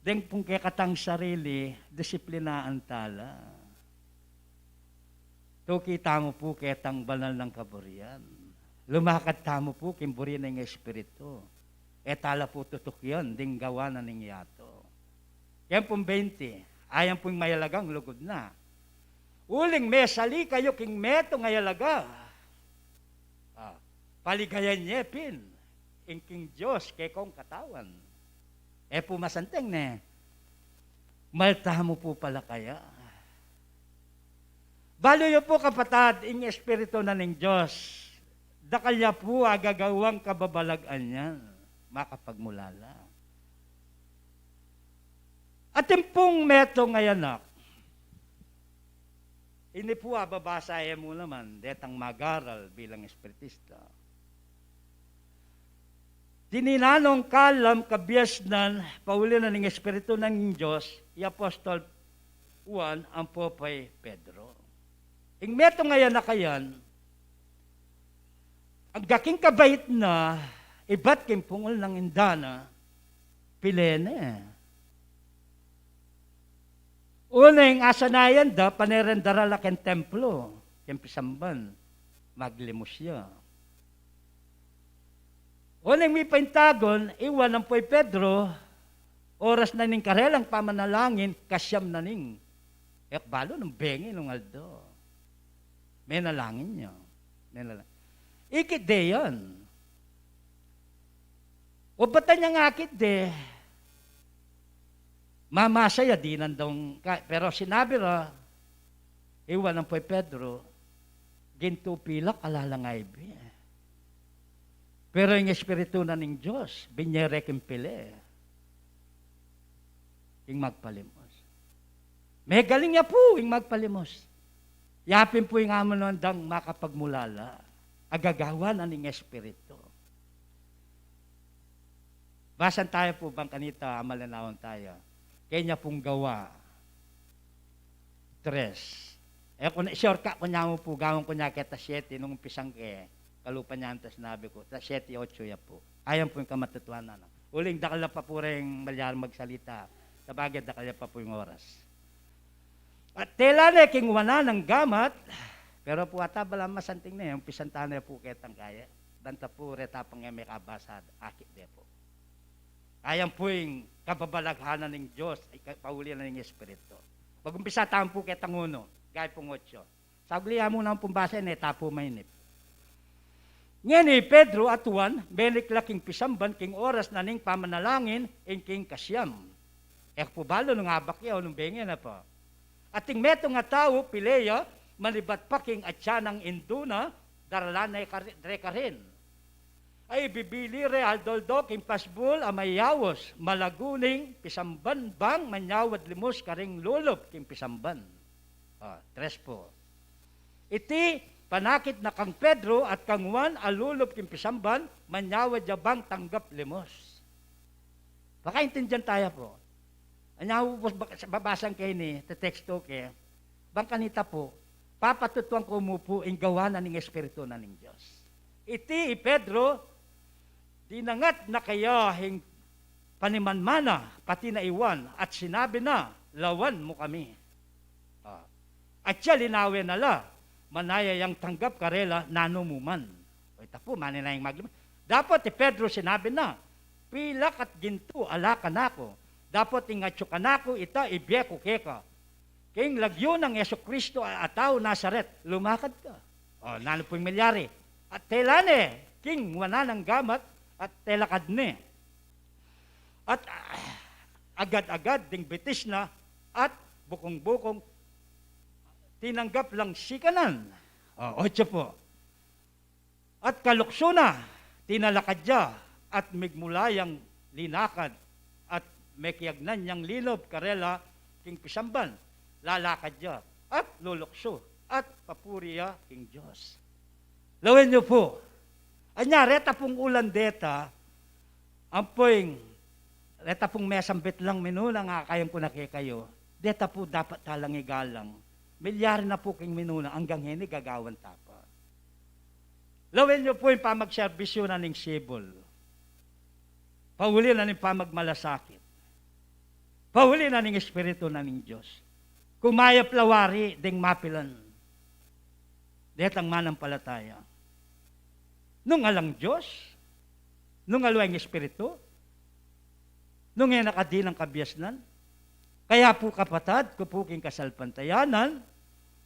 deng pong kekatang sarili, disiplinaan tala. To kita mo po ketang banal ng kaburian. Lumakad tamo po kimburi ng Espiritu. Tala po tutok yun, ding gawa na ng yato. Yan pong 20, ayan pong mayalagang lugod na. Uling mesali kayo king meto ngayalaga. Paligayan niya pin. King Diyos, kay kong katawan. Pumasanteng ne. Malta mo po pala kaya. Balo yo po kapatad, ing espiritu na ng Diyos. Dakalya po agagawang kababalagan niyan. Makapagmulala. At pong meto ngayanak. Ini po babasaya mo naman, detang magaral bilang espiritista. Tininanong kalam kabyasnan, paulinan ng Espiritu ng Diyos, i Apostol Juan, ang popay Pedro. Ing meto ngayon na kayan, ang gaking kabait na, iba't kimpungol ng indana, pilene. Unang asanayan da, panerendara ken templo, kempisamban, maglimos siya. Unang may paintagon, iwan ng poy Pedro, oras na ning karelang pamanalangin, kasyam na ning. Balo ng bengi ng aldo. May nalangin niya. Ikit de yan. O bata niya nga akit de, mamasaya di nandong, pero sinabi ra, iwan ng poy Pedro, ginto pilak alalangay bi. Pero yung espiritu na ng Diyos, binyere kimpile. Yung magpalimos. May galing niya po yung magpalimos. Yapin po yung amon nandang makapagmulala. Agagawa na ng espiritu. Basan tayo po bang kanita, amalanawan tayo. Kanya pong gawa. 3. Sure ka, kunya mo po, gawin ko niya kita 7, nung pisang kalupa niya ang sinabi ko, 7-8 ya po. Ayan po yung kamatutuanan. Uling dakal na pa po rin malyar magsalita. Sabagay dakal na pa po yung oras. At tela na king wana ng gamat, pero po ata bala masanting na yung pisantana po ketang kaya. Danta po retapang may kabasad, akit de po. Ayan po yung kababalaghanan ng Diyos, paulian na ng Espiritu. Pag-umpisa tayo po ketang uno, gaya pong 8. Sagliya mo na ang pumbasa, tapo mainip. Nga ni Pedro at Juan, beniklaking pisamban, king oras na ning pamanalangin, in king kasyam. Po balo nung abakyaw, nung bengi na po. At ting meto nga tao, pileya, malibat pa king atya ng induna, daralanay rekarin. Ay bibili re aldoldo, king pasbul, amayawos, malaguning, pisamban bang, manyawad limos, karing lulop, king pisamban. 3 po. Iti, panakit na kang Pedro at kang Juan alulop king pisamban, manyawa jabang tanggap limos. Baka intindihan tayo po. Anyaw po babasang kayo ni, te-texto kayo, bang kanita po, papatutuan ko mo po ang gawa na ng Espiritu na ng Diyos. Iti, Pedro, dinangat na kaya hing panimanmana, pati na iwan, at sinabi na, lawan mo kami. At siya linawin nala, manayayang tanggap karela, nanumuman. O ita po, maninayang magliman. Dapat Pedro sinabi na, pilak at ginto, alaka na ako. Dapat ingatyo ka na ako, ita, ibiyeko keka. King lagyo ng Yeso Kristo at tao Nazaret, lumakad ka. O, nano po yung milyari. At telane, king wana ng gamat, at telakad ne. At agad-agad ding bitis na, at bukong-bukong, tinanggap lang sikanan. O, 8 po. At kalukso na, tinalakad niya, at migmulayang linakad, at mekiyagnan niyang lilob, karela, king pisamban, lalakad niya, at lulukso, at papuriya king Diyos. Lawin niyo po, anya, reta pong ulan deta, ampoing, reta pong mesambit lang minuna nga kayong kunaki kayo, deta po dapat talang igalang, milyari na po king minuna, hanggang hini gagawan tapa. Lawin niyo po yung pamagserbisyo na ning sibol. Pahuli na ning pamagmalasakit. Pahuli na ning Espiritu na ning Diyos. Kumayap lawari ding mapilan. Detang manampalataya. Nung alang Diyos, nung aluang Espiritu, nung nakadilang kabyasnan, kaya po kapatad, ko po king kasalpantayanan,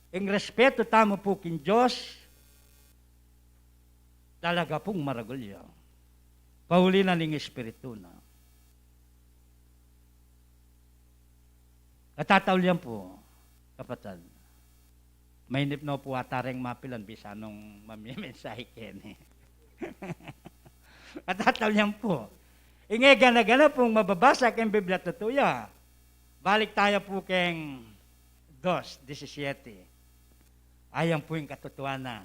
ing respeto tamo po king Diyos, talaga pong maragulya. Pahuli na ning Espiritu na. Katatawlian po, kapatid. Mainip na po atareng mapilan, bisa nung mamimensahe kene. Katatawlian po. Inge gana-gana pong mababasa keng Biblia tutuya. Balik tayo po keng 2:17. Ayan po yung katotohanan.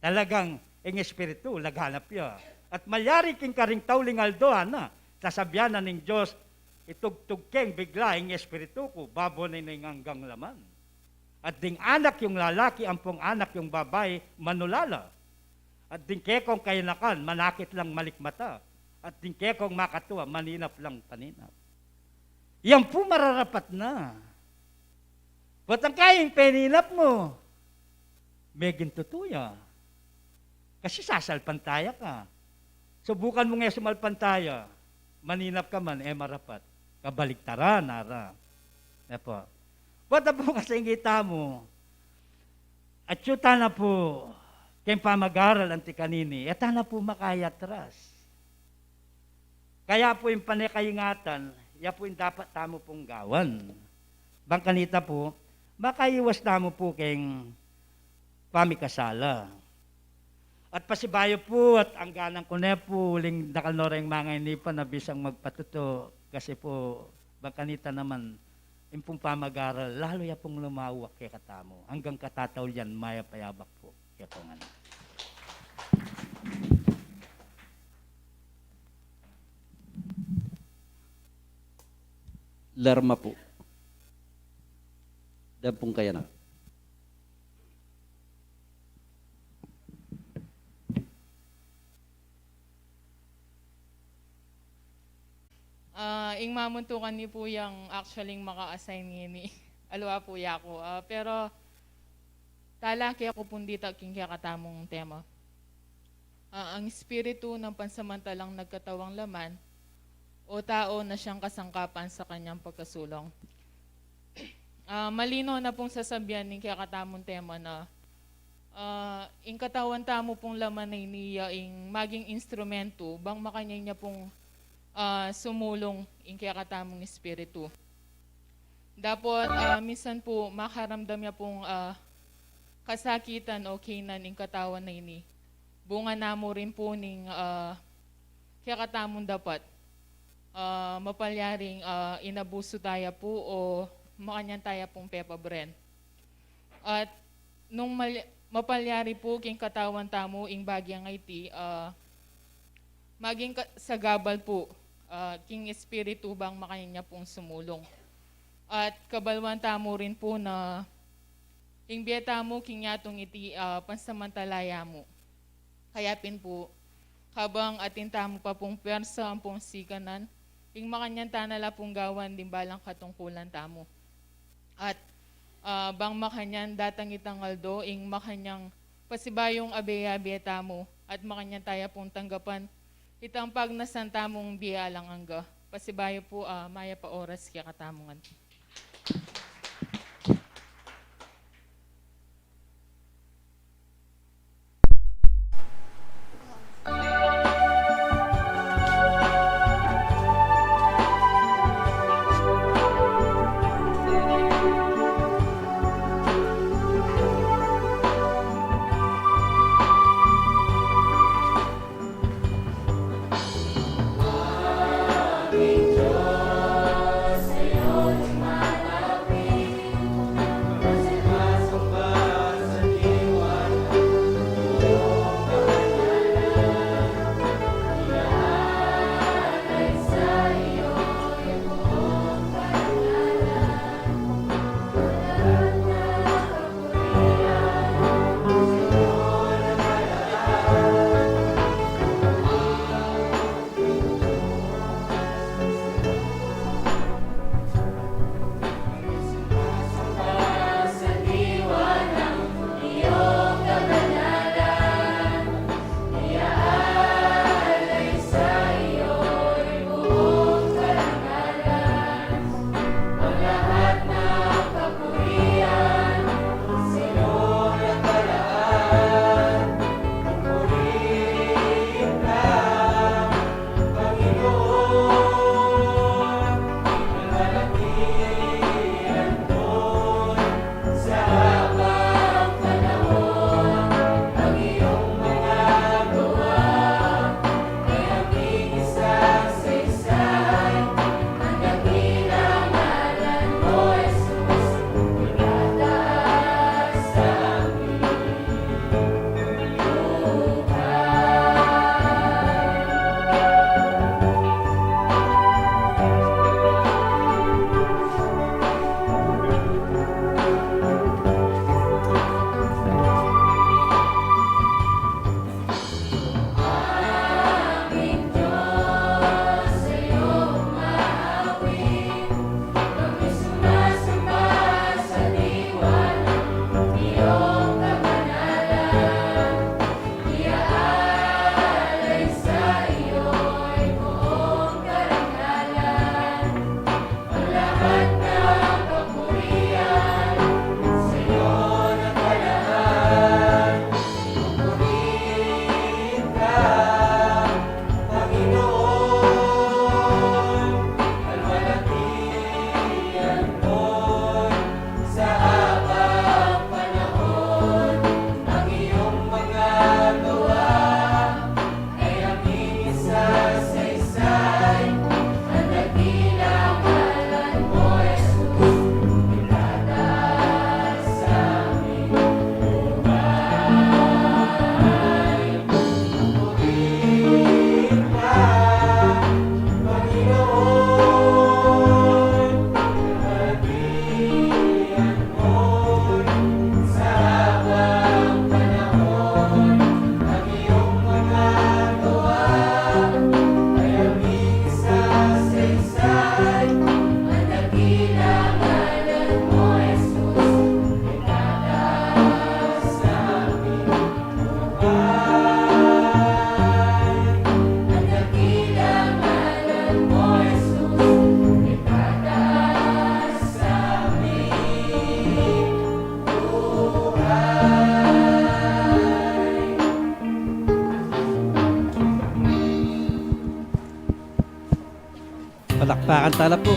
Talagang ang Espiritu, laghanap ya. At malyari king karing tawling aldoan na, sasabyanan ng Diyos, itugtug keng bigla ang Espiritu ko, babo na hanggang laman. At ding anak yung lalaki, ampong anak yung babae, manulala. At ding kekong kainakan, manakit lang malikmata. At ding kekong makatuwa, maninap lang paninap. Yan po mararapat na. Ba't ang kayang peninap mo? Megin tutuya. Kasi sasalpantaya ka. Subukan mo nga sumalpantaya. Maninap ka man, marapat. Kabaliktaran, nara. Epo. Ba't na po kasi kita mo? At yuta na po, kayong pamag-aral anti kanini, eta na po makayatras. Kaya po yung panekayingatan, ya po yung dapat tamo pong gawan. Bang kanita po, makaiwas tamo po kayong pamikasala. At pasibayo po at ang ganang ko na po, uling nakalnoreng mga inipan na bisang magpatuto. Kasi po, bang kanita naman, yung pong pamag-aral, lalo ya pong lumawak kay katamo. Hanggang katataw yan, maya payabak po. Kaya po nga. Lerma po. Dan pong kaya na. Ing mamuntukan ni po yung actually maka-assign ngini. Alwa po ya ko. Pero tala kaya ko pundita king kaya katamong tema. Ang espiritu ng pansamantalang nagkatawang laman o tao na siyang kasangkapan sa kanyang pagkasulong. Malino na pong sasabihan ni kaya katamong tema na ing katawan tamo pong laman na niya ing maging instrumento bang makanya niya pong sumulong in kaya katamong espiritu. Dapat minsan po makaramdam niya pong kasakitan o kinan in katawan na ini. Bunga na mo rin po ning kaya katamong dapat mapalyaring inabuso tayo po o makanyan tayo pong pepabren. At nung mapalyari po king katawan tamo ing bagyang iti, maging sagabal po, king espiritu bang makanya pong sumulong. At kabalwan tamo rin po na ing biyeta mo king yatong iti pansamantalaya mo. Kayapin po, habang atinta mo pa pong persa ang pong sikanan, ing makanyan tanala pong gawan din balang katungkulan tamo. At bang makanyan datang itangaldo, ing makanyang pasibayong abeya tamo, at makanyan taya pong tanggapan, itang pagnasan tamong biya lang angga. Pasibayo po, maya pa oras kaya katamongan. Palakpakan tala po.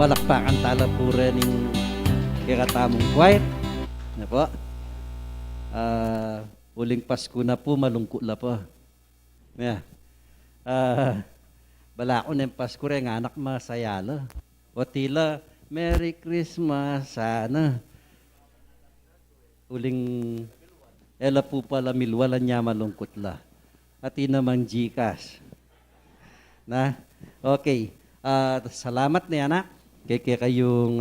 balakpakan tala po rin ng kakatamong quiet. Na po. Uling Pasko na po, malungkot la po. Yeah. Bala ko na yung Pasko rin, anak masaya la. O tila, Merry Christmas, sana. Uling, ela po pala milwala niya malungkot la. At namang Gcash. Na? Okay. Salamat na anak. Kaya kayong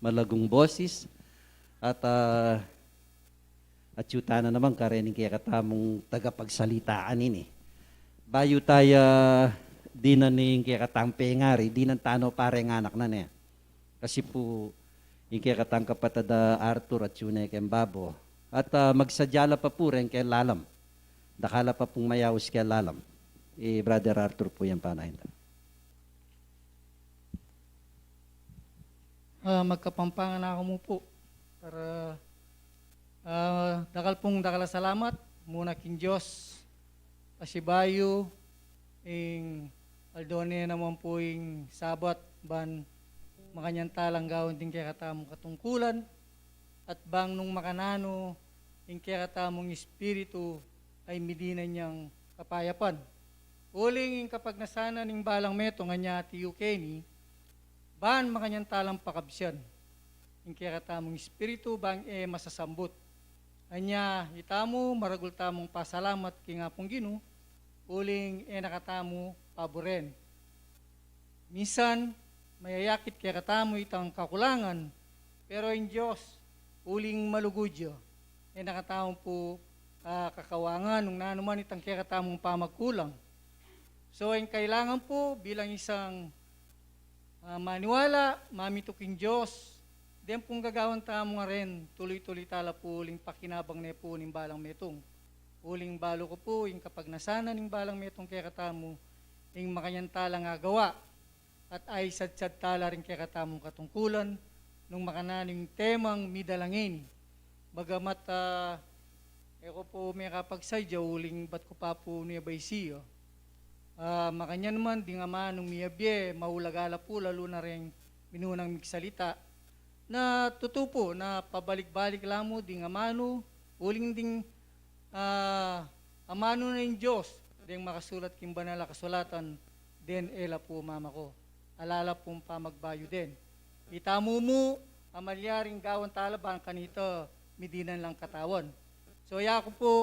malagong boses. At yuta na naman karening kaya katamong tagapagsalitaan ini. Bayo tayo di na ning kaya katang pengari, di nang tano pare ng anak na niya. Kasi po, yung kaya katang kapatada Arthur at yun kay Babo. At magsadyala pa po rin kay Lalam. Dakala pa pong mayawis kay Lalam. Brother Arthur po yan panahin. Magkapampangan ako mo po. Para dakal salamat muna king Diyos. Pasibayo, ing aldone naman po ing sabat, ban makanyang talang gawin din kaya katamong katungkulan, at bang nung makanano, ing kaya katamong espiritu, ay midina niyang kapayapan. Uling ing kapag nasana ning balang meto nga niya ti Kenny, ban makanyang talang pakabsyan. Ing kaya katamong espiritu, bang masasambot. Anya, itamo, maragul tamong pasalamat king apong Gino, uling nakatamo paboren. Minsan, mayayakit kaya katamo itang kakulangan, pero in Diyos, uling malugudyo, nakatamo po kakawangan nung nanuman itang kaya katamong pamagkulang. So, ang kailangan po bilang isang maniwala, mamituking Diyos, diyan pong gagawan tamo nga rin, tuloy-tuloy tala po uling pakinabang na po ng balang metong. Uling balo ko po, yung kapag nasana ng balang metong kaya katamo, yung makanyang tala nga gawa, at ay sad-sad tala rin kaya katamong katungkulan, nung makananing temang midalangin. Bagamat, ko po may kapagsadya, uling ba't ko pa po niya bay siya. Makanya naman, di nga man, nung miyabye, maulagala po, lalo na rin minunang migsalita, na tutupo, na pabalik-balik lang mo, di nga mano, uling ding amano na yung Diyos, ding makasulat king banala kasulatan, den ela po mama ko. Alala pong pamagbayo din. Itamo mo, amalyaring gawan talaban kanito, midinan lang katawan. So ya ko po,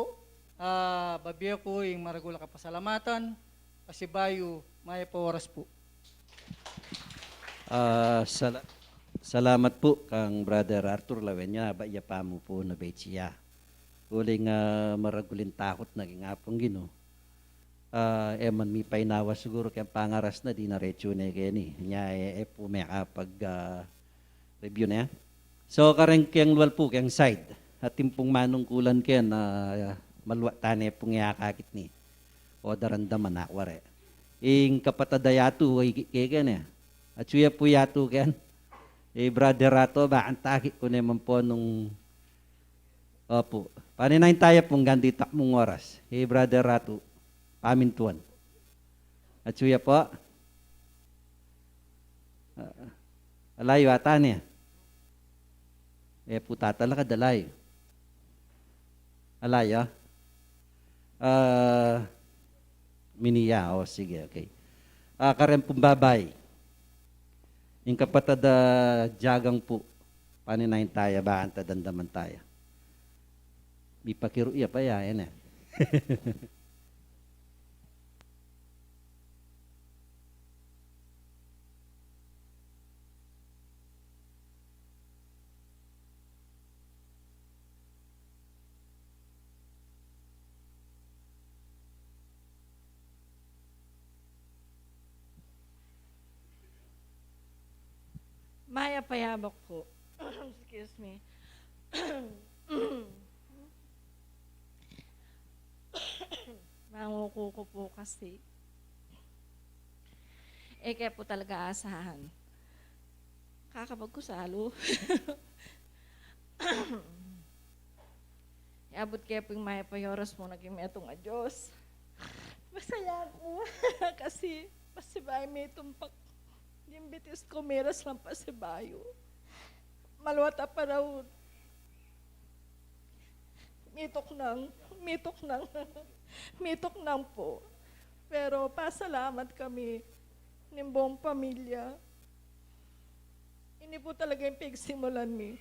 babiya ko yung maragula kapasalamatan, kasi bayo, may pa oras po. Salamat po kang Brother Arthur Lawenya, ba iya pa mo po na betsiya. Uling maragulin takot naging apong Gino. Man mi painawa siguro kaya pangaras na di na retso na kaya niya po may kapag review na yan. So kareng kiyang luwal po kiyang side at timpong manungkulan kaya na malwa tane pong yakakit ni o darandaman na ware. Ing kapatadayatu ay kaya niya. At suya po yatu kaya Brother Rato, bakantaki ko naman po nung opo. Paninayin tayo pong ganditak mong oras. Brother Rato, pamintuan. At suya po, alayo ata niya. Po tatala ka dalayo. Alayo? Miniya, sige, okay. Karen pong babay. Yung kapatada jagang po, paninayin tayo, bakanta dandaman tayo. May pakiruya pa yan eh. Maya payabak po. Excuse me. Manguko ko po kasi. Kaya po talaga asahan. Kakapag ko salo. Iabot kaya po yung maya payoras mo naging metong adyos. Masaya po. Kasi pasibay may tumpak. Dimbit titis kumiras lang pa si Bayo. Malwata pa raw. Mitok nang, mitok nang po. Pero pasalamat kami ng buong pamilya. Ini po talaga yung pagsimulan mi.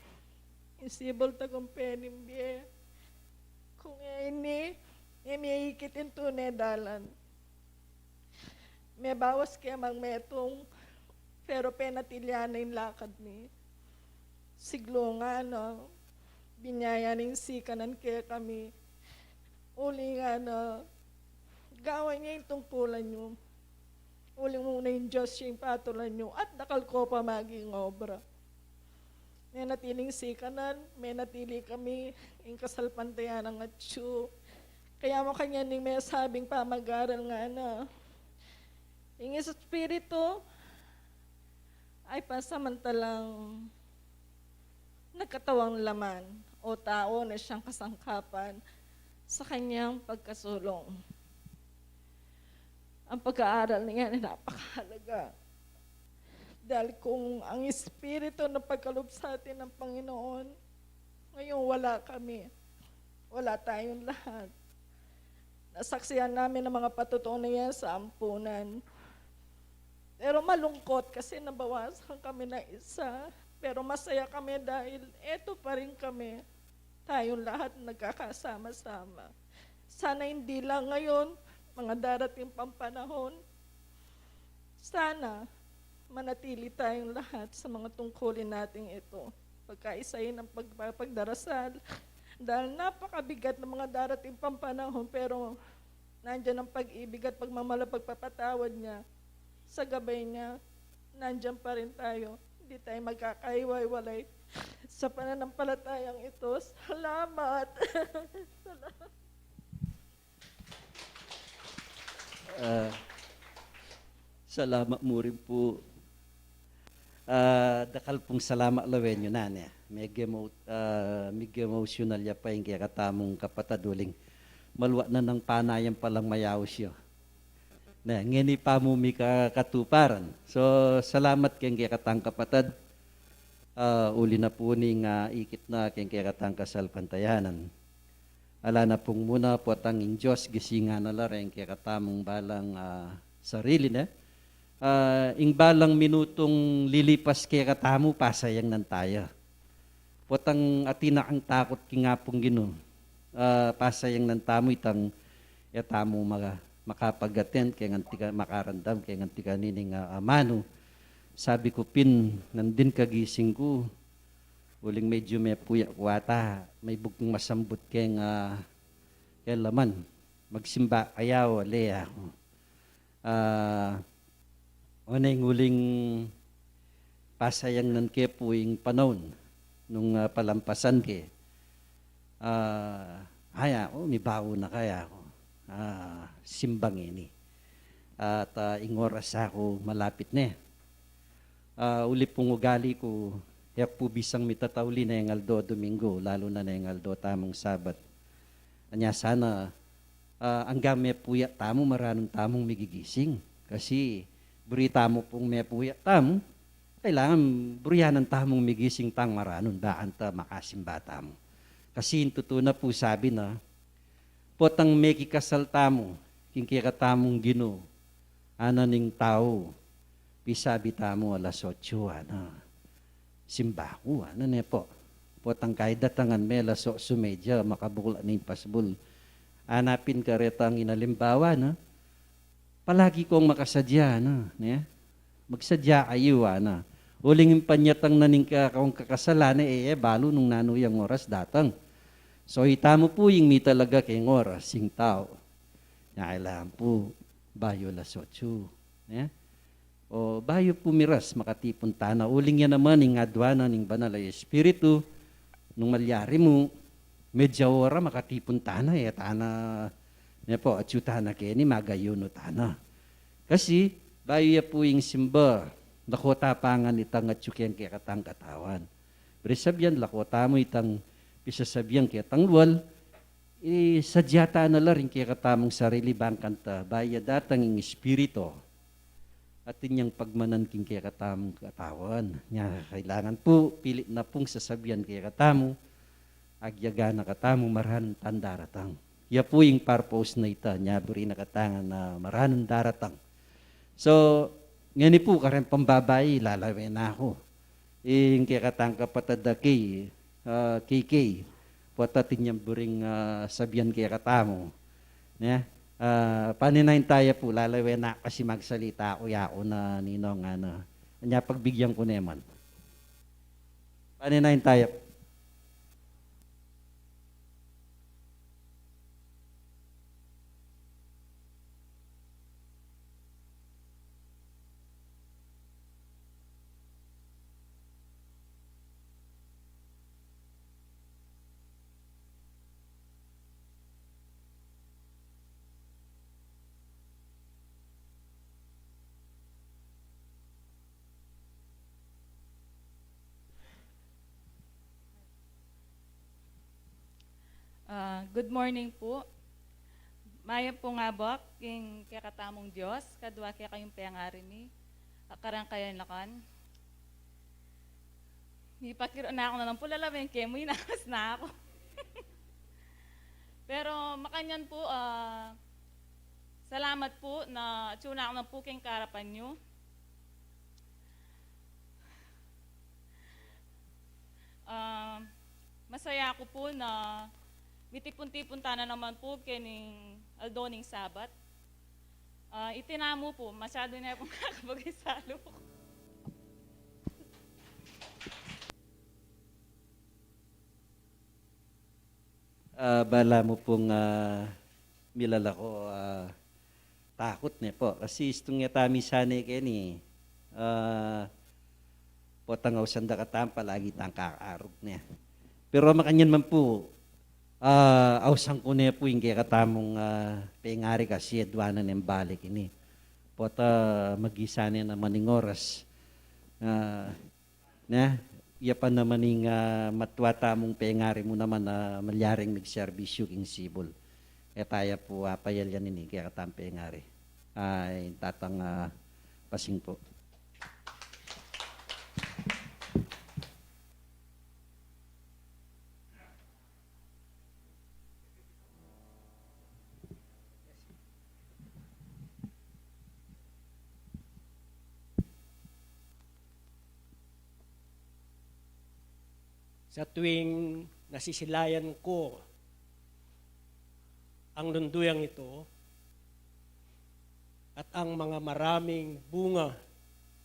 Isibol tagong penimbiye. Kung ini, may ikitin tunay dalan. May bawas kaya metong, pero penatilyan na yung lakad ni. Siglo nga, no? Binyaya ng sikanan kaya kami. Uli nga, no? Gawin niya yung tungkulan nyo. Uling muna yung Diyos yung patulan nyo at nakal ko pa maging obra. May natiling sikanan, may natili kami, yung kasalpantayan ng atsu. Kaya mo kanya ning may sabing pamag-aral nga na. Yung espiritu ay pasamantalang nagkatawang laman o tao na siyang kasangkapan sa kanyang pagkasulong. Ang pag-aaral niya ay napakahalaga. Dahil kung ang espiritu na pagkaloob sa atin ng Panginoon, ngayon wala kami. Wala tayong lahat. Nasaksihan namin ang mga patutunayan sa ampunan. Pero malungkot kasi nabawasan kami na isa. Pero masaya kami dahil eto pa rin kami. Tayong lahat nagkakasama-sama. Sana hindi lang ngayon, mga darating pang panahon, sana manatili tayong lahat sa mga tungkulin nating ito. Pagkaisahin ang pagdarasal. Dahil napakabigat ng mga darating pang panahon, pero nandyan ang pag-ibig at pagpapatawad niya. Sa gabay niya, nandyan pa rin tayo. Hindi tayo magkakaiwalay sa pananampalatayang ito. Salamat! Salamat! Salamat mo rin po. Dakal pong salamat lawen yun na niya. Medyo emotional ya pa yung kaya katamong kapataduling. Malwa na ng panayang palang mayaw siya. Na, ngini pa mo mi katuparan. So, salamat kayong kaya katang kapatad. Uli na po ning ikit na kayong kaya katang kasalpantayanan. Ala na pong muna po tanging Diyos, gisinga na lareng kaya katamong balang sarili na. Ing balang minutong lilipas kaya katamo, pasayang nan tayo. Potang atina ang takot kingapong gino. Pasayang nan tamo itang yatamo makapag-attend kaya nganti ka makarandam kaya nganti ka nining amano. Sabi ko nandin kagising ko. Uling medyo may puya kuwata, may bugtong masambot keng laman. Magsimba ayaw, leya. Unang uling pasayang nan kepo yung panahon nung palampasan ke. May bago na kaya ako. Simbang ini. At ingoras ako malapit na. Uli pong ugali ko, yak po bisang mitatawli na yung Aldo Domingo, lalo na yung Aldo tamang Sabat. Anya sana, ang game puya tamo, maranong tamong migigising. Kasi, buri tamo pong may puya tamo, kailangan buriyanan tamong migising tang maranon, daan ta makasimba tamo. Kasi tutuna po sabi na, potang may kikasal tamo, kingkira tamong gino, ananing tao, pisabi tamo alas 8, simbaku, po. Potang kahit datangan mela sumedya, makabukla ni pasbul. Anapin ka retang inalimbawa, palagi kong makasadya, magsadya kayo, Uling panyatang naning kung kakasalan, balo nung nanuyang oras datang. So itamo po yung mi talaga kayong oras, sing tao. Kailangan po, bayo las 8. O bayo pumiras makatipon tana. Uling yan naman yung adwana ng banal ay espiritu. Nung malyari mo, medya ora makatipon tana. Tana, po, at tana kaya ni magayuno tana. Kasi, bayo ya po yung simba. Lakota pangan itang at yung kaya katang katawan. Pero sabyan, lakota mo itang pisasabyan kaya tangwal. Sadyata na lang rin kaya katamang sarili bang kanta. Baya datang yung espiritu. atin niyang pagmanan king kaya katamong katawan. Nya kailangan po, pilit na pong sasabihan kaya katamo, agyaga na katamo marahan tandaratang. Ya po yung purpose na ita, nya buri na katangan na marahan daratang. So, ngani po karen pambabay, lalawin na ako. Yung kaya katang kapatadaki, KK, patatin niyang buring sabihan kaya katamo. Yeah? Paninayin tayo po, lalawin na kasi magsalita ako yao na ninong anya pagbigyan ko naman. Paninayin tayo. Good morning po. Maya po nga bak, king kaya katamong Diyos, kadwa kaya kayong pengari ni, akarang kaya lakan. Ipakiro na ako na lang po lalawin, kaya mo inakas na ako. Pero makanyan po, salamat po na tuna ako na po king karapan nyo. Masaya ako po na mitipon-tipunta na naman po kining Aldoning Sabat. Itinamo po, masyado na po makakabagay sa loob. Bala mo pong milala ko, takot niya po. Kasi istong nga tami sana kayo ni, potangaw sanda katam, palagi tang kakaarog niya. Pero makanyan man po, awsang ko niya po yung kaya katamong pengari kasi adwanan ng balik ini. Pota mag-isa niya naman ng oras. Iya pa naman yung matwata mong pengari mo naman na malyaring nagserbisyo king sibol. Kaya tayo po payal yan ini kaya katamang pengari. Ay tatang pasing po. Sa tuwing nasisilayan ko ang lunduyang ito at ang mga maraming bunga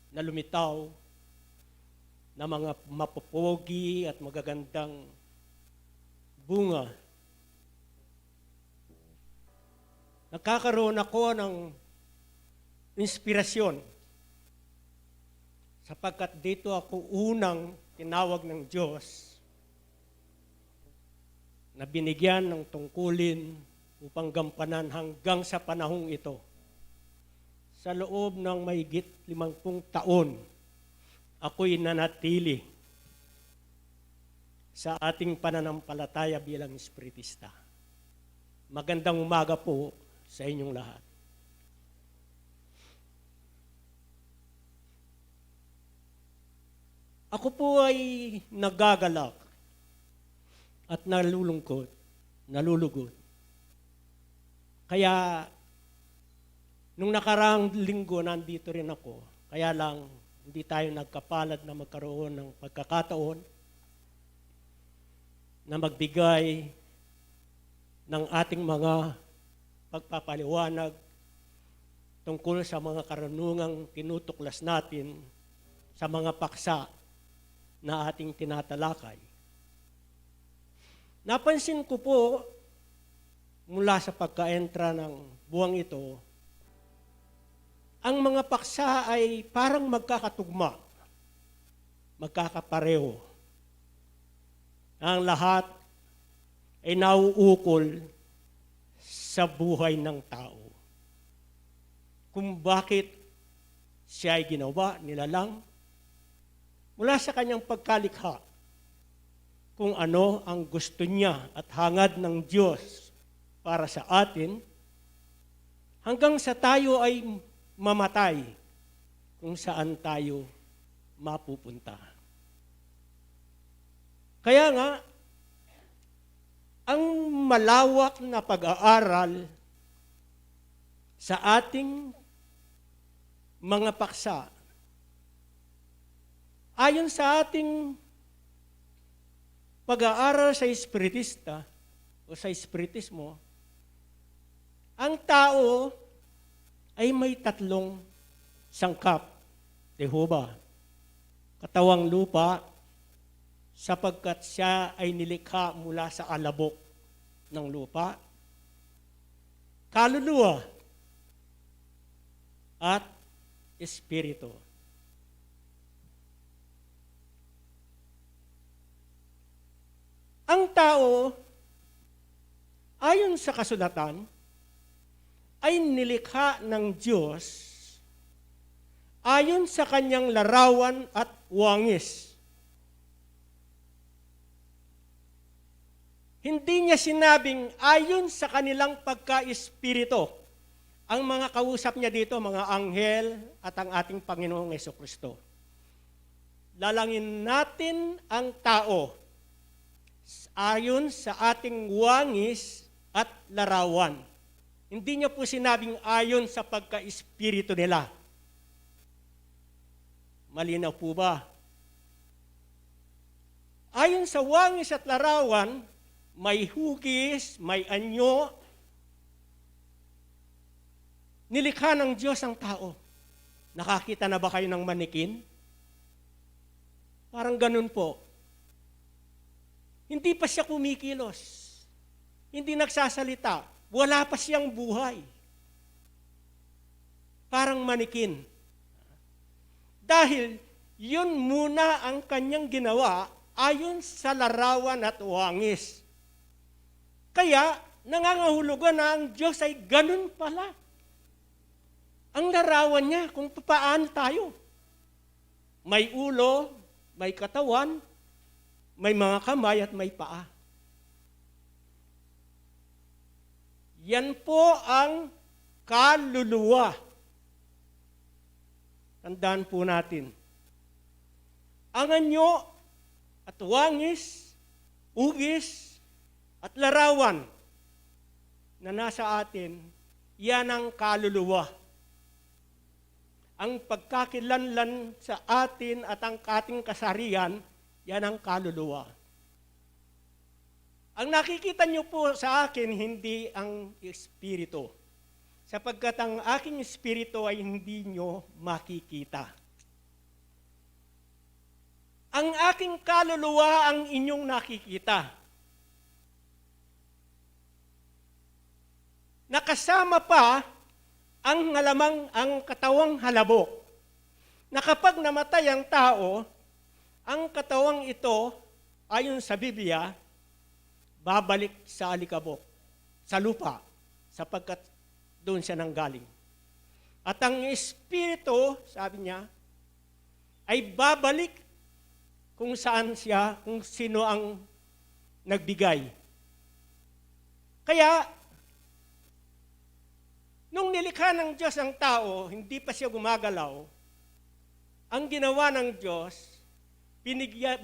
na lumitaw na mga mapopogi at magagandang bunga, nagkakaroon ako ng inspirasyon sapagkat dito ako unang tinawag ng Diyos na binigyan ng tungkulin upang gampanan hanggang sa panahong ito. Sa loob ng mahigit 50 taon, ako'y nanatili sa ating pananampalataya bilang espiritista. Magandang umaga po sa inyong lahat. Ako po ay nagagalak at nalulungkot, nalulugod. Kaya, nung nakaraang linggo, nandito rin ako. Kaya lang, hindi tayo nagkapalad na magkaroon ng pagkakataon na magbigay ng ating mga pagpapaliwanag tungkol sa mga karunungang tinutuklas natin sa mga paksa na ating tinatalakay. Napansin ko po mula sa pagka-entra ng buwang ito, ang mga paksa ay parang magkakatugma, magkakapareho. Ang lahat ay nauukol sa buhay ng tao. Kung bakit siya ay ginawa, nilalang, mula sa kanyang pagkalikha, kung ano ang gusto niya at hangad ng Diyos para sa atin, hanggang sa tayo ay mamatay kung saan tayo mapupunta. Kaya nga, ang malawak na pag-aaral sa ating mga paksa, ayon sa ating pag-aaral sa Espiritista o sa Espiritismo, ang tao ay may tatlong sangkap. Jehova, katawang lupa, sapagkat siya ay nilikha mula sa alabok ng lupa, kaluluwa, at espiritu. Ang tao, ayon sa kasulatan, ay nilikha ng Diyos ayon sa kanyang larawan at wangis. Hindi niya sinabing ayon sa kanilang pagka-espiritu. Ang mga kausap niya dito, mga anghel at ang ating Panginoong Jesucristo. Lalangin natin ang tao ayon sa ating wangis at larawan. Hindi niya po sinabing ayon sa pagka-espiritu nila. Malinaw po ba? Ayon sa wangis at larawan, may hugis, may anyo. Nilikha ng Diyos ang tao. Nakakita na ba kayo ng manikin? Parang ganun po. Hindi pa siya kumikilos. Hindi nagsasalita. Wala pa siyang buhay. Parang manikin. Dahil yun muna ang kanyang ginawa ayon sa larawan at wangis. Kaya, nangangahulugan na ang Diyos ay ganun pala. Ang larawan niya kung paano tayo. May ulo, may katawan, may mga kamay at may paa. Yan po ang kaluluwa. Tandaan po natin. Ang anyo at wangis, ugis, at larawan na nasa atin, yan ang kaluluwa. Ang pagkakilanlan sa atin at ang ating kasarian, yan ang kaluluwa. Ang nakikita niyo po sa akin, hindi ang espiritu. Sapagkat ang aking espiritu ay hindi niyo makikita. Ang aking kaluluwa ang inyong nakikita. Nakasama pa ang katawang halabok. Na kapag namatay ang tao, ang katawang ito, ayon sa Biblia, babalik sa alikabok, sa lupa, sapagkat doon siya nanggaling. At ang espiritu, sabi niya, ay babalik kung saan siya, kung sino ang nagbigay. Kaya, nung nilikha ng Diyos ang tao, hindi pa siya gumagalaw, ang ginawa ng Diyos,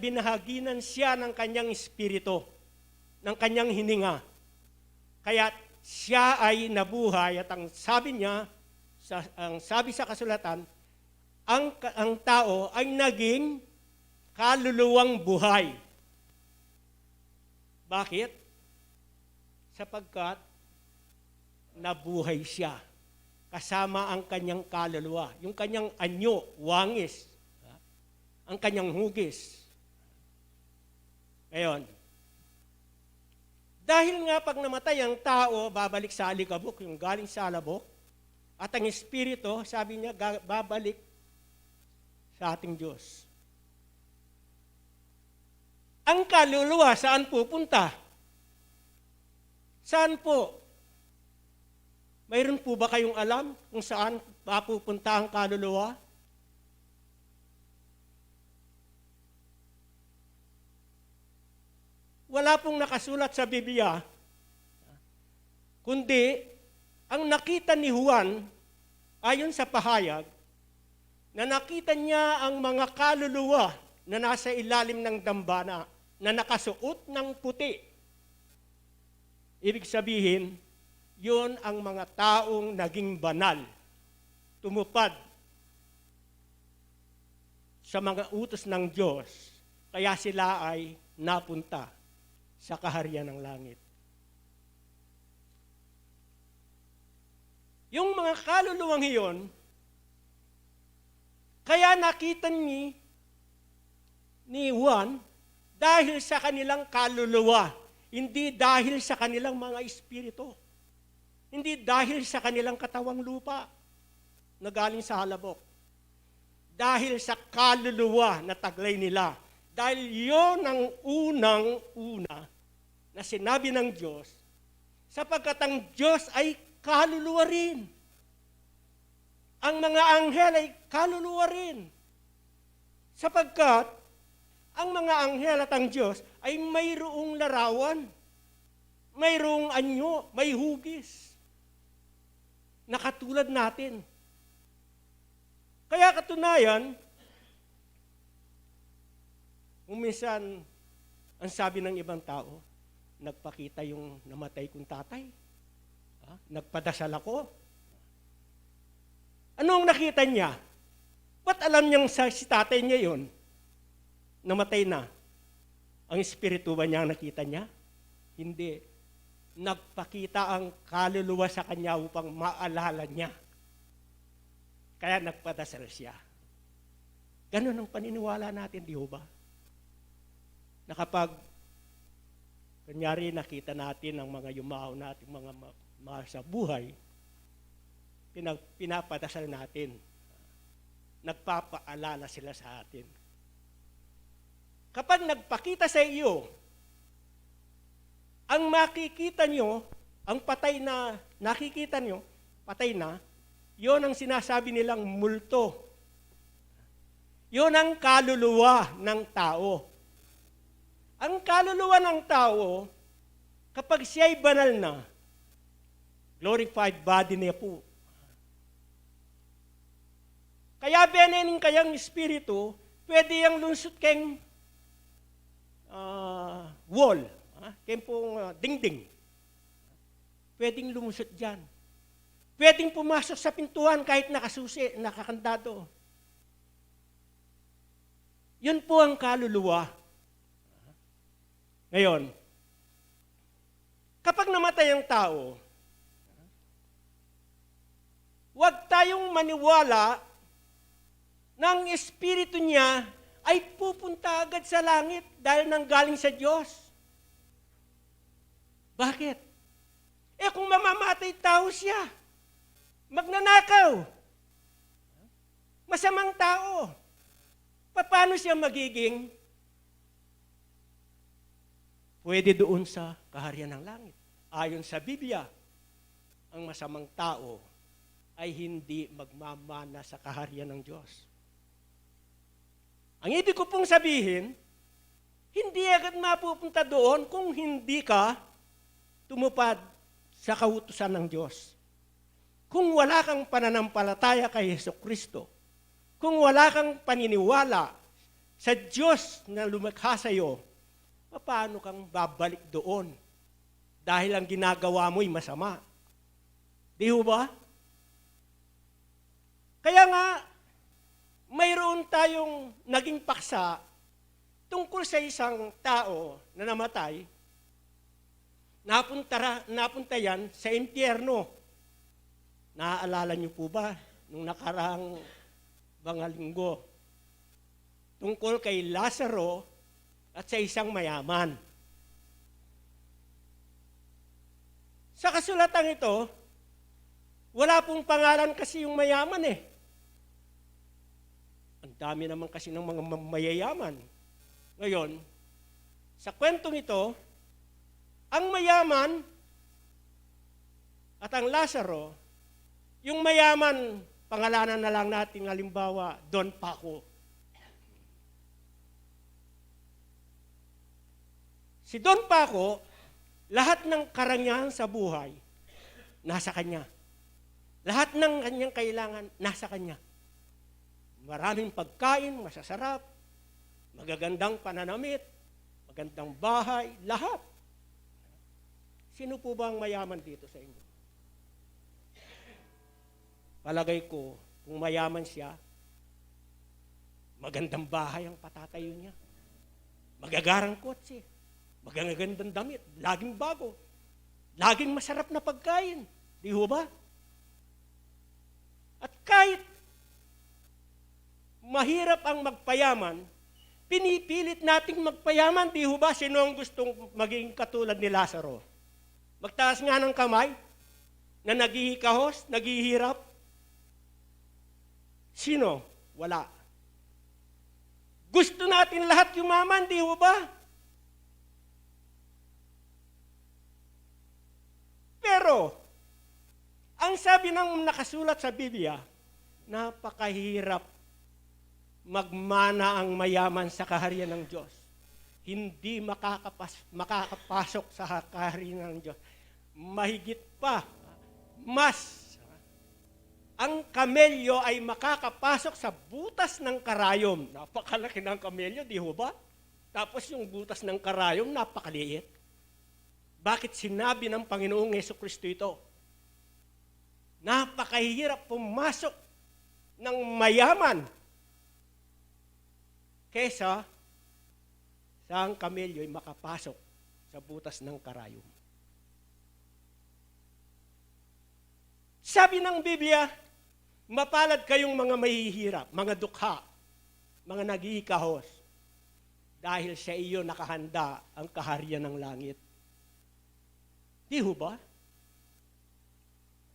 binahaginan siya ng kanyang espiritu, ng kanyang hininga. Kaya siya ay nabuhay at ang sabi niya, ang sabi sa kasulatan, ang tao ay naging kaluluwang buhay. Bakit? Sapagkat nabuhay siya kasama ang kanyang kaluluwa, yung kanyang anyo, wangis, ang kanyang hugis. Ngayon, dahil nga pag namatay ang tao, babalik sa alikabok, yung galing sa alabok, at ang espiritu, sabi niya, babalik sa ating Diyos. Ang kaluluwa, saan pupunta? Saan po? Mayroon po ba kayong alam kung saan mapupunta ang kaluluwa? Wala pong nakasulat sa Biblia, kundi ang nakita ni Juan, ayon sa pahayag, na nakita niya ang mga kaluluwa na nasa ilalim ng dambana na nakasuot ng puti. Ibig sabihin, yun ang mga taong naging banal, tumupad sa mga utos ng Diyos, kaya sila ay napunta sa kaharian ng langit. Yung mga kaluluwang iyon, kaya nakita ni Juan dahil sa kanilang kaluluwa, hindi dahil sa kanilang mga espiritu. Hindi dahil sa kanilang katawang lupa na galing sa halabok. Dahil sa kaluluwa na taglay nila. Dahil yon ang unang-una na sinabi ng Diyos, sapagkat ang Diyos ay kaluluwa rin. Ang mga anghel ay kaluluwa rin. Sapagkat ang mga anghel at ang Diyos ay mayroong larawan, mayroong anyo, may hugis na katulad natin. Kaya katunayan, kung minsan, ang sabi ng ibang tao, nagpakita yung namatay kong tatay. Nagpadasal ako. Ano ang nakita niya? Ba't alam niyang si tatay niya yun? Namatay na. Ang espiritu ba niya ang nakita niya? Hindi. Nagpakita ang kaluluwa sa kanya upang maalala niya. Kaya nagpadasal siya. Ganun ang paniniwala natin, di ba? Na kapag, kunyari nakita natin ang mga yumao natin, mga sa buhay, pinapadasal natin. Nagpapaalala sila sa atin. Kapag nagpakita sa iyo, ang makikita nyo, ang patay na nakikita nyo, patay na, yon ang sinasabi nilang multo. Yon ang kaluluwa ng tao. Ang kaluluwa ng tao, kapag siya'y banal na, glorified body niya po. Kaya benening kayang espiritu, pwede yung lunsot kayong wall, kayong pong dingding. Pwedeng lumusot dyan. Pwedeng pumasok sa pintuan kahit nakasusi, nakakandado. Yun po ang kaluluwa. Ngayon, kapag namatay ang tao, huwag tayong maniwala na ang espiritu niya ay pupunta agad sa langit dahil nanggaling sa Diyos. Bakit? Kung mamamatay tao siya, magnanakaw, masamang tao, paano siya magiging pwede doon sa kaharian ng langit? Ayon sa Biblia, ang masamang tao ay hindi magmamana sa kaharian ng Diyos. Ang ibig ko pong sabihin, hindi agad mapupunta doon kung hindi ka tumupad sa kautusan ng Diyos. Kung wala kang pananampalataya kay Jesucristo, kung wala kang paniniwala sa Diyos na lumikha sa iyo, paano kang babalik doon? Dahil ang ginagawa mo'y masama. Di ba? Kaya nga, mayroon tayong naging paksa tungkol sa isang tao na namatay, napunta yan sa impyerno. Naaalala niyo po ba nung nakaraang bangalinggo tungkol kay Lazaro at sa isang mayaman? Sa kasulatan ito, wala pong pangalan kasi yung mayaman eh. Ang dami naman kasi ng mga mayayaman. Ngayon, sa kwentong ito, ang mayaman at ang Lazaro, yung mayaman, pangalanan na lang natin halimbawa, Don Paco. Si Don Paco, lahat ng karangyaan sa buhay, nasa kanya. Lahat ng kanyang kailangan, nasa kanya. maraming pagkain, masasarap, magagandang pananamit, magandang bahay, lahat. Sino po ba ang mayaman dito sa inyo? Palagay ko, kung mayaman siya, magandang bahay ang patatayo niya. Magagarang kotse, magagandang damit, laging bago, laging masarap na pagkain. Di ho ba? At kahit mahirap ang magpayaman, pinipilit nating magpayaman. Di ho ba? Sino ang gustong maging katulad ni Lazaro? Magtaas nga ng kamay na naghihikahos, naghihirap. Sino? Wala. Gusto natin lahat yumaman, di ho ba? Pero, ang sabi ng nakasulat sa Biblia, napakahirap magmana ang mayaman sa kaharian ng Diyos. Hindi makakapasok sa kaharian ng Diyos. Mahigit pa, mas ang kamelyo ay makakapasok sa butas ng karayom. Napakalaki ng kamelyo, di ho ba? Tapos yung butas ng karayom, napakaliit. Bakit sinabi ng Panginoong Jesucristo ito? Napakahirap pumasok ng mayaman kesa sa ang kamelyo ay makapasok sa butas ng karayom. Sabi ng Biblia, mapalad kayong mga mahihirap, mga dukha, mga naghihikahos, dahil sa iyo nakahanda ang kaharian ng langit. Di ho ba?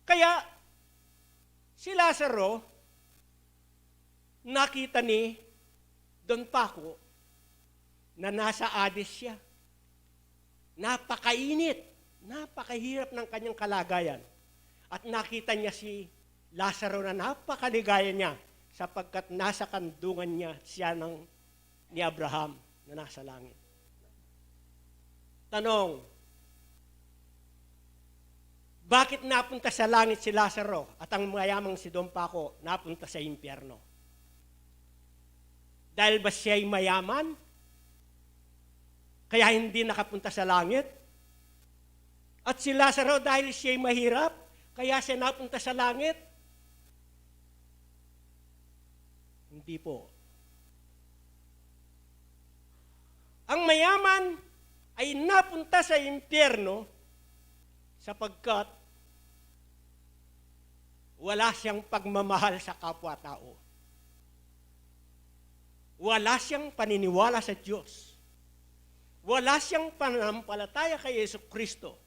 Kaya, si Lazaro, nakita ni Don Paco na nasa Hades siya. Napakainit, napakahirap ng kanyang kalagayan. At nakita niya si Lazaro na napakaligaya niya sapagkat nasa kandungan niya siya ni Abraham na nasa langit. Tanong, bakit napunta sa langit si Lazaro at ang mayamang si Don Paco napunta sa impyerno? Dahil ba siya'y mayaman? Kaya hindi nakapunta sa langit? At si Lazaro dahil siya'y mahirap, kaya siya napunta sa langit? Hindi po. Ang mayaman ay napunta sa impyerno sapagkat wala siyang pagmamahal sa kapwa-tao. Wala siyang paniniwala sa Diyos. Wala siyang pananampalataya kay Jesucristo.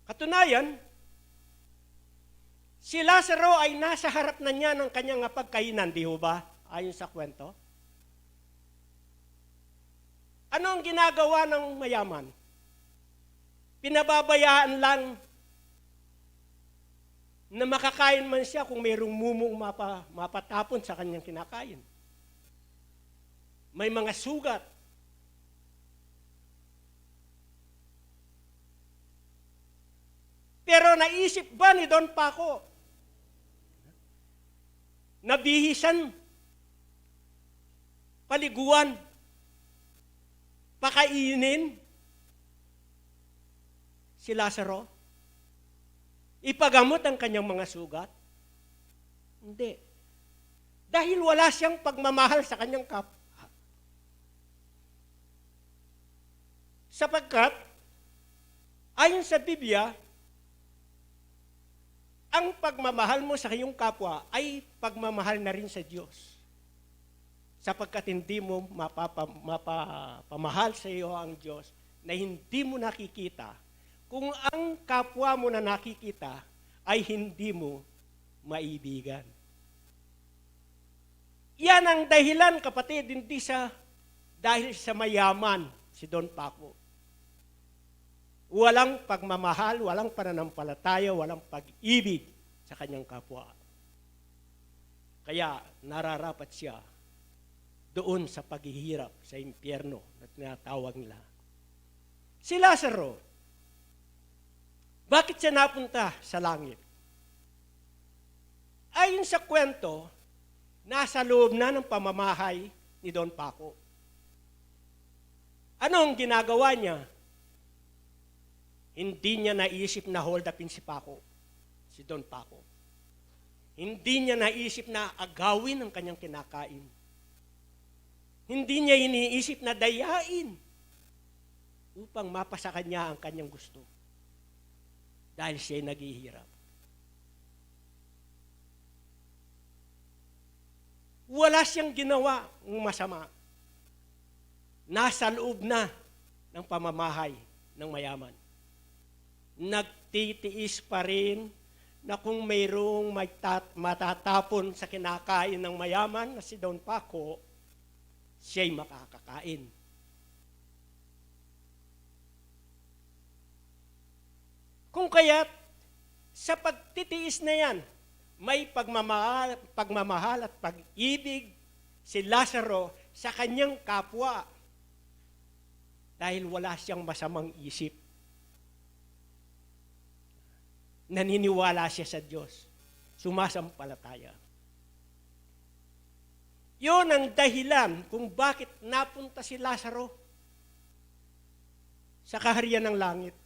Katunayan, si Lazaro ay nasa harap na niya ng kanyang pagkainan, di ho ba? Ayon sa kwento. Ano ang ginagawa ng mayaman? Pinababayaan lang na makakain man siya kung mayroong mumong mapatapon sa kanyang kinakain. May mga sugat. Pero naisip ba ni Don Paco na bihisan, paliguan, pakainin si Lazaro? Ipagamot ang kanyang mga sugat? Hindi. Dahil wala siyang pagmamahal sa kanyang kapwa. Sapagkat, ayon sa Biblia, ang pagmamahal mo sa iyong kapwa ay pagmamahal na rin sa Diyos. Sapagkat hindi mo mapapamahal sa iyo ang Diyos na hindi mo nakikita kung ang kapwa mo na nakikita ay hindi mo maibigan. Yan ang dahilan, kapatid, hindi dahil sa mayaman si Don Paco. Walang pagmamahal, walang pananampalataya, walang pag-ibig sa kanyang kapwa. Kaya nararapat siya doon sa paghihirap sa impyerno na tinatawag nila. Si Lazaro, bakit siya napunta sa langit? Ayon sa kwento, nasa loob na ng pamamahay ni Don Paco. Anong ginagawa niya? Hindi niya naisip na hold upin si Paco, si Don Paco. Hindi niya naisip na agawin ang kanyang kinakain. Hindi niya iniisip na dayain upang mapasa kanya ang kanyang gusto. Dahil siya'y naghihirap. Wala siyang ginawa ng masama. Nasa loob na ng pamamahay ng mayaman. Nagtitiis pa rin na kung mayroong matatapon sa kinakain ng mayaman na si Don Paco, siya'y makakakain. Kung kaya't sa pagtitiis na yan, may pagmamahal at pag-ibig si Lazaro sa kanyang kapwa dahil wala siyang masamang isip. Naniniwala siya sa Diyos. Sumasampalataya. Yun ang dahilan kung bakit napunta si Lazaro sa kaharian ng langit.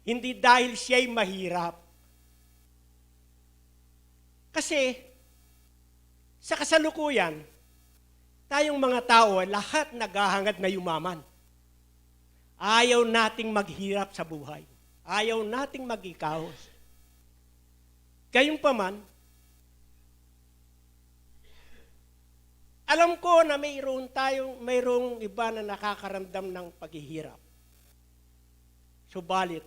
Hindi dahil siya'y mahirap. Kasi sa kasalukuyan, tayong mga tao, lahat naghahangad na yumaman. Ayaw nating maghirap sa buhay. Ayaw nating mag-ikahos. Gayunpaman, alam ko na mayroong iba na nakakaramdam ng paghihirap. Subalit,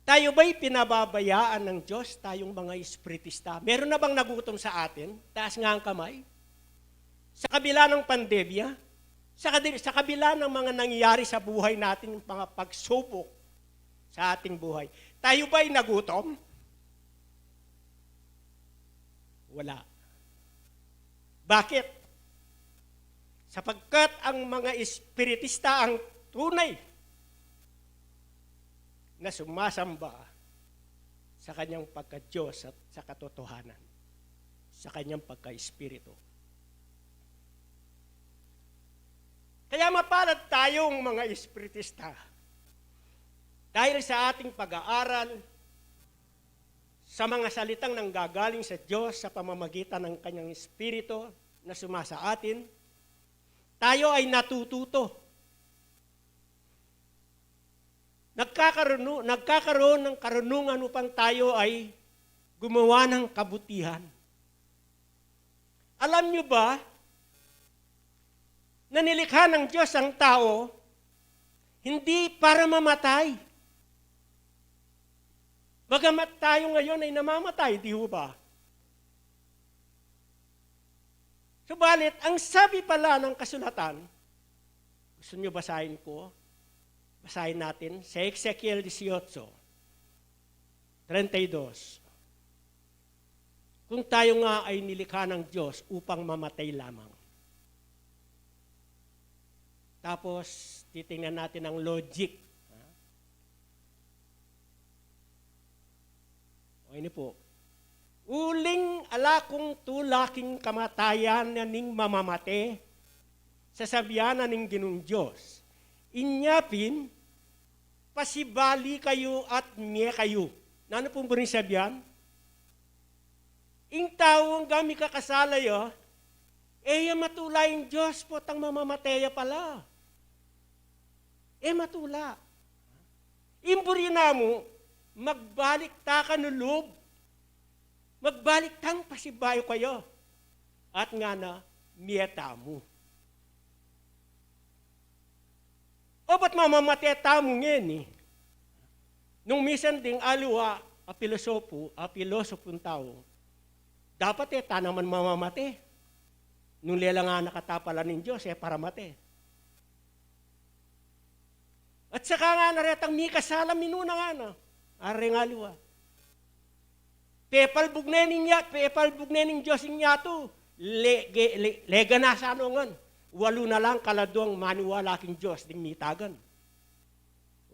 tayo ba'y pinababayaan ng Diyos, tayong mga espiritista? Meron na bang nagutom sa atin? Taas nga ang kamay. Sa kabila ng pandemya, sa kabila ng mga nangyayari sa buhay natin, mga pagsubok sa ating buhay, tayo ba'y nagutom? Wala. Bakit? Sapagkat ang mga espiritista ang tunay na sumasamba sa kanyang pagka-Diyos at sa katotohanan, sa kanyang pagka-espiritu. Kaya mapalad tayong mga espiritista dahil sa ating pag-aaral sa mga salitang nanggagaling sa Diyos sa pamamagitan ng kanyang espiritu na sumasa atin, tayo ay natututo. Nagkakaroon ng karunungan upang tayo ay gumawa ng kabutihan. Alam nyo ba na nilikha ng Diyos ang tao hindi para mamatay? Bagamat tayo ngayon ay namamatay, di ho ba? Subalit, ang sabi pala ng kasulatan, gusto nyo basahin ko? Basahin natin sa Ezekiel 18:32. Kung tayo nga ay nilikha ng Diyos upang mamatay lamang. Tapos, titingnan natin ang logic. O ini po. Uling alakong tulaking kamatayan na ning mamamate, sasabihan na ning Ginong Diyos. Inyapin, pasibali kayo at miye kayo. Nano pong burin sabihan? Ing tao ang gami kakasalay, matula yung Diyos po tang mamamataya pala. Matula. Imburi na mo, magbalik ta ka nulob. Magbalik tang pasibayo kayo. At nga na, miyeta mo. O ba't mamamatay tamo ngayon Nung misan ding aliwa, a pilosopong tao, dapat tanaman mamamatay. Nung lela nga nakatapalan ng Diyos, para mate. At saka nga naretang mi kasala minuna nga na, aring aliwa. Pepal bugnening Diyos inyato, lega na sa anongan. Walo na lang kaladuang maniwala king Diyos ding mitagan.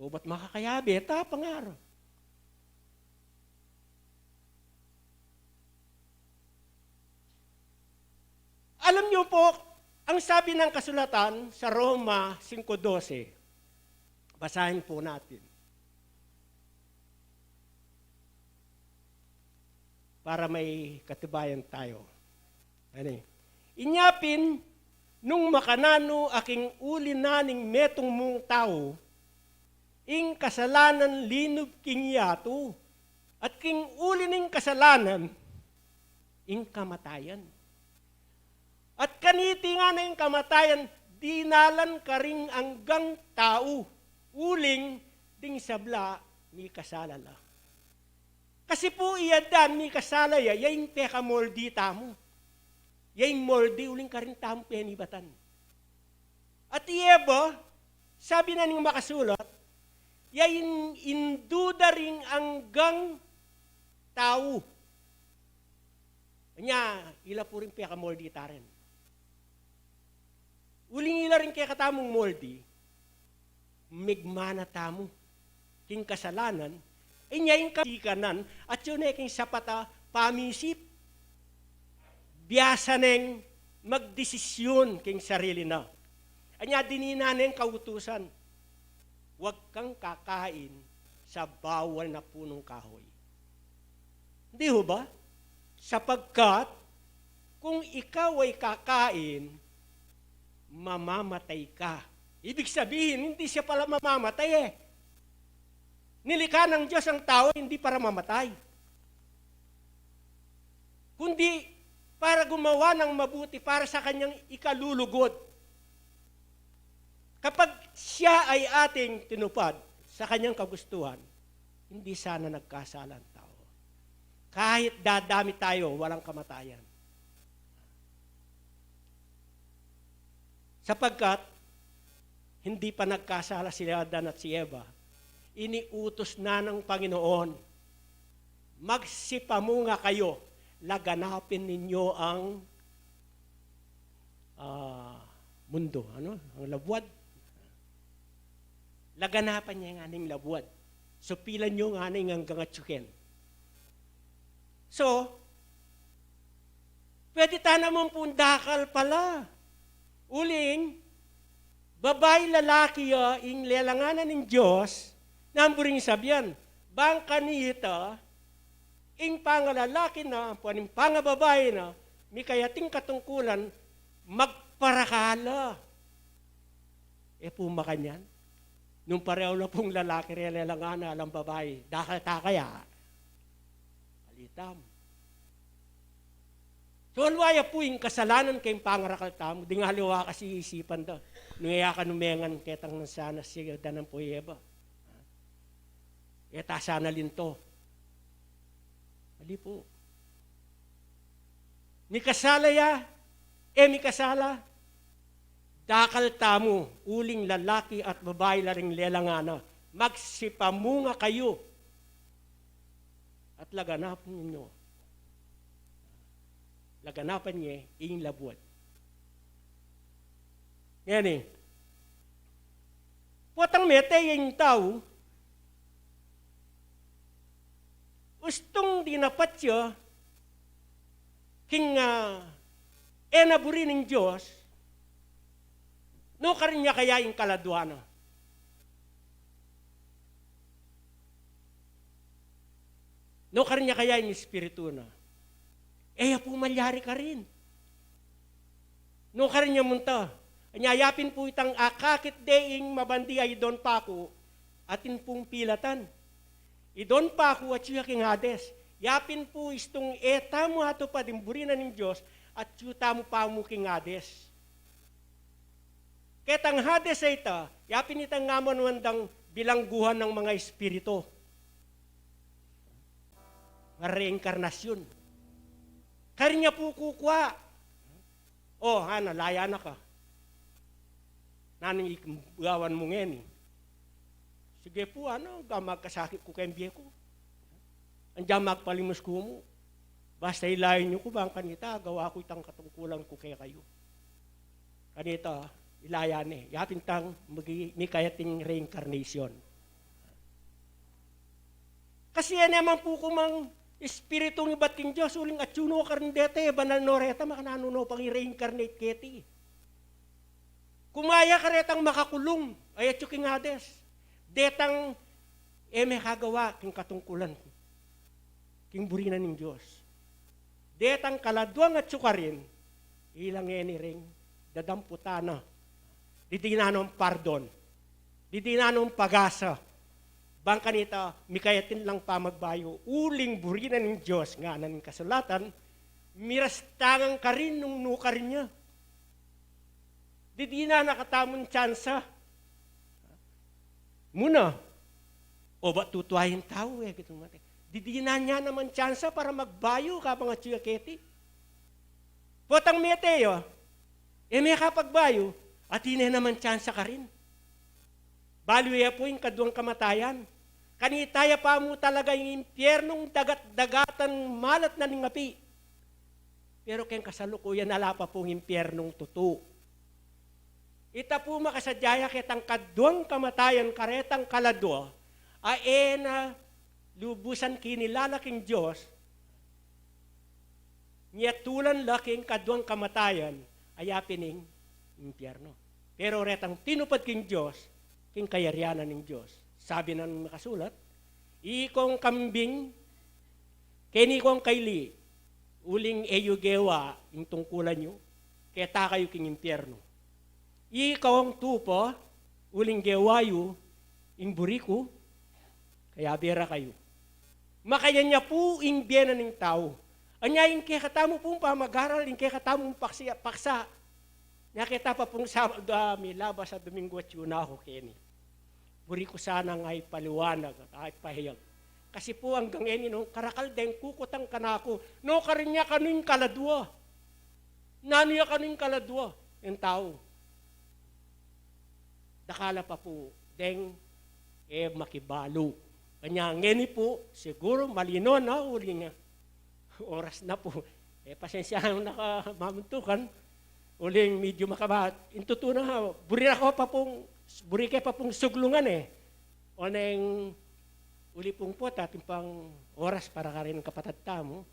O ba't makakayabi? Pangaro. Alam niyo po, ang sabi ng kasulatan sa Roma 5:12, basahin po natin. Para may katibayan tayo. Ano eh? Inyapin, nung makanano aking uli naning metong mong tao, ing kasalanan linub king yato, at king uli ning kasalanan, ing kamatayan. At kaniti nga na ing kamatayan, dinalan ka ring anggang tao, uling ding sabla ni kasalala. Kasi po iyadan ni kasalaya, yaing peka moldi tamo. Yaing moldi uling ka rin tamo penibatan. At iyeba, sabi na ning makasulat, yaing induda ring anggang tao. Nya, ila po rin peka moldi taren. Uling ila rin kaya katamong moldi, migmana tamo, king kasalanan, inyaying kasikanan, at yun ay king sapata pamisip. Biyasa neng magdesisyon king sarili na. Anya dinina neng kautusan, huwag kang kakain sa bawal na punong kahoy. Hindi ho ba? Sapagkat, kung ikaw ay kakain, mamamatay ka. Ibig sabihin, hindi siya pala mamamatay eh. Nilikha ng Diyos ang tao hindi para mamatay, kundi para gumawa ng mabuti para sa kanyang ikalulugod. Kapag siya ay ating tinupad sa kanyang kagustuhan, hindi sana nagkasala ang tao. Kahit dadami tayo, walang kamatayan. Sapagkat, hindi pa nagkasala si Adan at si Eva, iniutos na ng Panginoon, magsipamunga kayo, laganapin ninyo ang mundo, ang labwad. Laganapan niya ang aning labwad. Supilan nyo ang aning hanggang atsuken. So, pwede tanamang pundakal pala. Uling, babae lalaki ing lelanganan ng Diyos, namburing sabihan, bang kanita, ing pangalalaki na, puaning pangababae na, may kayating katungkulan, magparakala. Pumakanyan. Nung pareho na pong lalaki, lelanganan, alang babae, dakal takaya, alitam. So, alwaya po yung kasalanan kayong pangarakal tamo, di nga haliwa kasi isipan daw. Nungaya ka numengan ketang ng sana siya danang po Eva. Eta sana linto. Mali po. Ni kasalaya, mi kasala, dakal tamo, uling lalaki at babae laring lelangana, magsipamunga kayo at laganapin ninyo. Laganapan niya ing labwad. Yan eh. Potang mete yung tao, ustong dinapat siya, king enaburi ng Diyos, no karin niya kaya yung kaladwana. No karin niya kaya yung espiritu na. Pumalyari ka rin. No ka rin niya munta. Anyayapin po itang akakit deing mabandi ay idon pa ko atin pong pilatan. Idon pa ko at siya king Hades. Yapin po istong eta mo hato pa dimburinan ng Diyos at yuta mo pa mo king Hades. Ketang Hades ay ita, yapin itang ngamon wandang bilangguhan ng mga espiritu. Reinkarnasyon. Karinya po kukwa. Laya na ka. Naning igawan mo ngeni. Sige po, magkasakit ko kayong biye ko. Andiyan magpalimos ko mo. Basta ilayin nyo ko ba ang kanita, gawa ko itang katungkulan ko kaya kayo. Kanita, ilayan Yapin tang may kayating reincarnation. Kasi yan naman po kumang Espiritu ng iba't king Diyos, uling atsuno karindete, banal noreta, makananuno pang i-reincarnate keti. Kumaya ka retang makakulong, ay atyo king Hades. Detang, may kagawa king katungkulan, king burinan ng Diyos. Detang kaladwang at sukarin, ilang ring, dadamputana, didinanong pardon, didinanong pagasa, bangka nita, mikayatin lang pa magbayo, uling burinan ng Diyos, nga ng kasulatan, mirastangan ka rin nung nukarin niya. Di na nakatamon tsansa. Muna, o ba tutuwahin tao gitu mati. Di na niya naman tsansa para magbayo ka mga tsuyaketi. Potang meteo, may kapagbayo, at hindi naman tsansa ka rin. Baluya po yung kaduang kamatayan. Kanitaya pa mo talaga yung impyernong dagat-dagatan malat na ningapi. Pero kayong kasalukuyan nala pa pong impyernong tutu. Ita po makasadyaya kitang kaduang kamatayan karetang kaladwa, na lubusan kinilalaking Diyos, niyatulan laking kaduang kamatayan, ayapining impyerno. Pero retang tinupad king Diyos, king kayarianan ng Diyos. Sabi ng makasulat, ikong kambing, keni kong kayli, uling eyugewa, yung tungkulan nyo, keta kayo king impyerno. Ikaw ang tupo, uling gewayo, ing buriko, kaya bera kayo. Makaya niya po ing biyena ng tao. Anya ing kekatamo pong pamag-aral, ing kekatamong paksa. Nakita pa pong may labas sa Domingo at Yunaho, Kenny. Buri ko sana nga'y paliwanag at ay pahiyag. Kasi po hanggang nung karakaldeng kukutang kanako, no karinya kanuing kaladwa. Nanuya kanuing kaladwa, yung tao. Dakala pa po, deng, makibalo. Kanya ngeni po, siguro malino na, uling oras na po. Pasensya ang nakamamuntukan, uling medyo makabat. Intutunan ha, buri ka pa pong suglungan O neng uli pong po, ating pang oras para ka rin ng kapatata mo.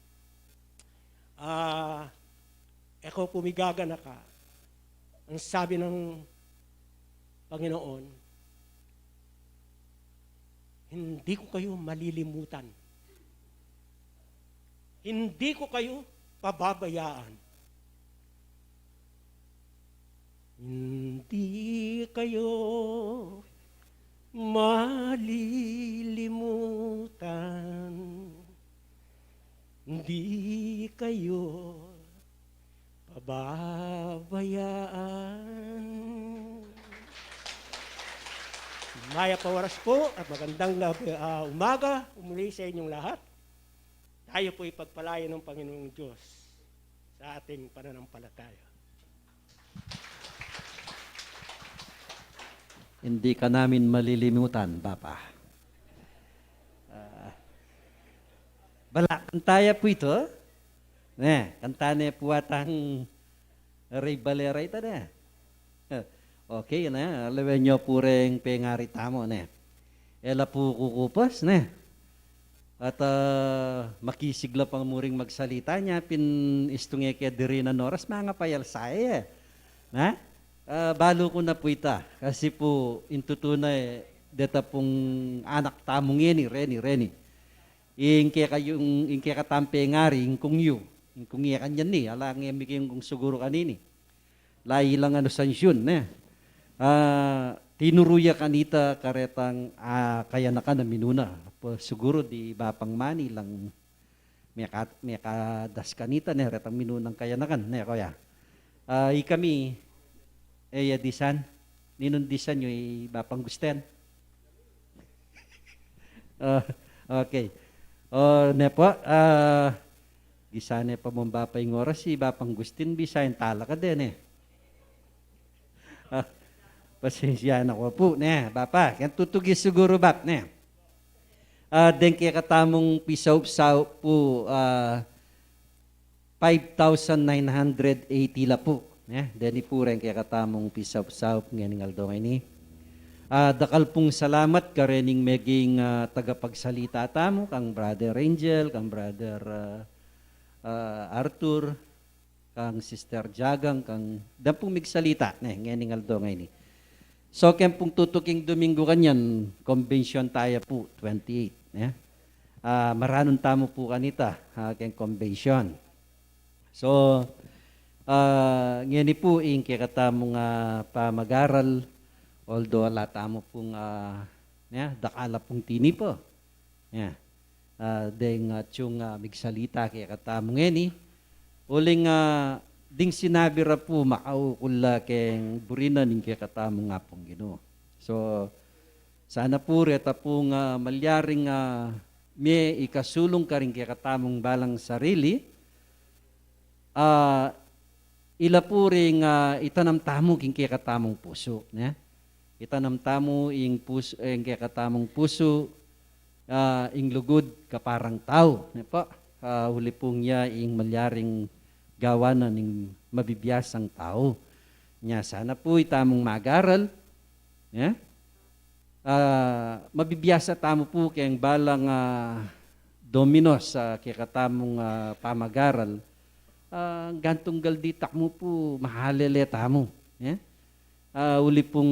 Eko pumigaga na ka. Ang sabi ng Panginoon, hindi ko kayo malilimutan. Hindi ko kayo pababayaan. Hindi kayo malilimutan. Hindi kayo pababayaan. Maya pawaras po at magandang umaga umuli sa inyong lahat. Tayo po ipagpalayan ng Panginoong Diyos sa ating pananampalataya. Hindi ka namin malilimutan, Papa. Bala, kantaya po ito. Kantane po atang Ray Valera ito na. Okay na, alawan nyo po rin pengari tamo na. Ela po kukupas na. At makisigla pang muring magsalita niya, istungye kaya diri na noras, mga payal saya. Na? Balo ko na po ita. Kasi po, intutunay, deta pong anak tamong yun, Reni. Ingke katampe ngari, ingkong yu. Ingkong iya kanyan ni, alang iya mikiyong kong siguro kanini. Lai lang sansyon, na. Tinuruya kanita karetang kaya na ka na minuna. Siguro di bapang mani lang may kadas kanita na retang minunang kaya na kan. Kaya. Ikami, disan, ninundisan nyo bapang gusten. Okay. Nepo, gisane pa mong bapay ng oras, si bapang gustin, bisayin tala ka din Pasensya na ko po, Bapa. Kaya tutugis siguro bap, Den kaya katamong pisaw po, 5,980 la po. Deni po rin kaya katamong pisaw-saw ngayon ng aldo ngayon Dakal pong salamat ka rening meging tagapagsalita tamo, kang Brother Angel, kang Brother Arthur, kang Sister Jagang, kang dan pong migsalita. Ngayon aldo ngayon. So, kaya pong tutuking Domingo kanyan, convention tayo po, 28. Maranon tamo po kanita, kaya convention. So, ngayon po, kaya katamong pamag-aral, although ala tamo pong dakala pong tini po. Deng tiyong migsalita kaya katamo ngeni. Uling ding sinabi ra po makaukula keng burina ning kaya katamo nga pong Ginoo. So sana po reta pong malyaring may ikasulong ka rin kaya katamong balang sarili. Ila po ring itanam tamo king kaya katamong puso. Itanam tamo ing puso, ing kaya katamong puso, ing lugod kaparang tao. Huli pong niya ing malyaring gawanan ing mabibiyasang tao. Nya sana po itamong mag-aral. Mabibiyasa tamo po kayang balang dominos sa kaya katamong pamag-aral. Gantong galditak mo po mahalele tamo. Uli pong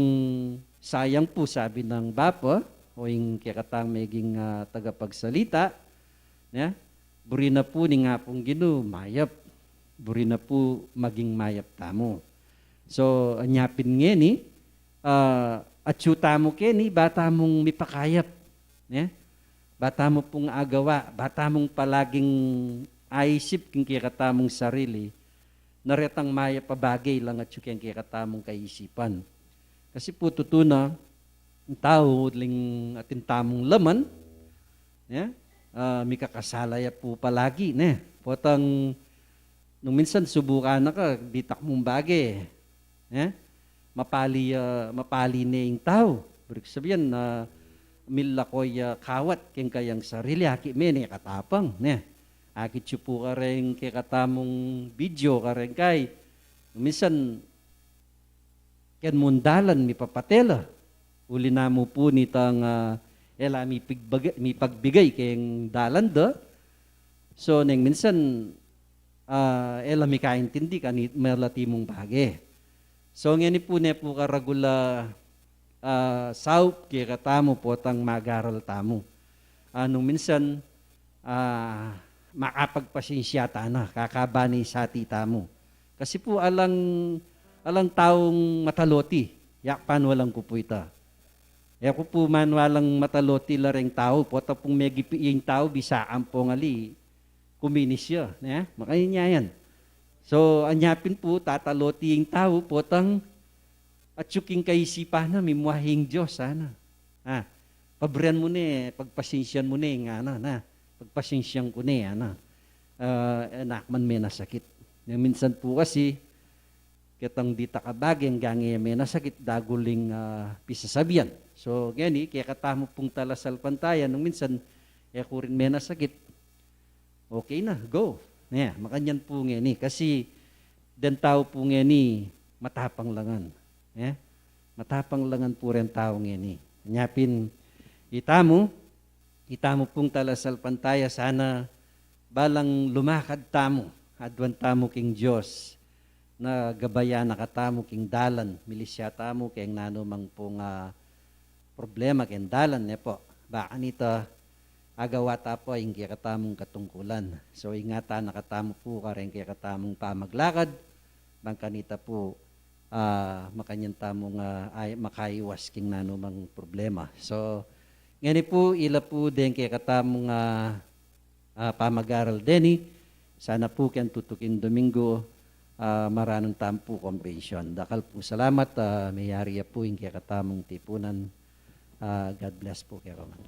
sayang po sabi ng Bapa o yung kikatang meging tagapagsalita, buri na po ni nga pong Ginoo mayap, buri na po maging mayap tamo. So anyapin ngeni, at tamo keni, bata mong mipakayap, bata mo pong agawa, bata mong palaging aisip king kikatamong sarili, naretang maya pabagay lang at yung kikatamong kaisipan. Kasi po tutuna, ang tao ling atin tamong laman, may kakasalaya po palagi. Potang, nung minsan subukan na ka, ditak mong bagay. Mapali na yung tao. Berarti sabihin na mila ko'y kawat keng kayang sarili, haki mene katapang. Akit siya po ka rin kay katamong video ka rin kay. Minsan, ken mundalan mi papatela. Uli na mo po nitang mi pagbigay kayang dalan do. So, neng minsan, ela mi kaintindi ka ni malati mong bagay. So, ngayon po na po karagula saup kay katamo po tang mag-aral tamo. Nung minsan, makapagpasensya na, kakabani sa tita mo. Kasi po alang taong mataloti, yakpan walang ko po ita. Ako po man walang mataloti lareng tao, po tapong may gipiing tao, bisaan po ngali, kuminis siya. Makanya yan. So, anyapin po, tataloti yung tao, potang at yuking kaisipan na, mimuahing Diyos, sana. Pabriyan mo na pagpasensyan mo na, pagpasensyang ko niya, anak man may nasakit. Minsan po kasi, kitang di takabagi, ang gangi may nasakit, daguling pisasabihan. So, gani, kaya katamo pong talasal pantayan, nung minsan, ko rin may nasakit, okay na, go. Makanyan po ngani, kasi, den tao po ngani, matapang langan. Matapang langan po rin tao ngani. Nyapin, itamo pong talasal pantaya, sana balang lumakad tamo, adwan tamo king Diyos, na gabaya nakatamo king dalan, milisya tamo king nanumang pong problema king dalan, po. Baka nito, agawata po yung kikatamong katungkulan. So ingata nakatamo po ka rin kikatamong pamaglakad, bangka nita po, makanyan tamong makaiwas king nanumang problema. So, ngayon po, ila po din kaya katamong pamag-aral deni. Sana po kayang tutukin Domingo, maranong tampo convention. Dakal po salamat, mayari po yung kaya katamong tipunan. God bless po kaya kaman.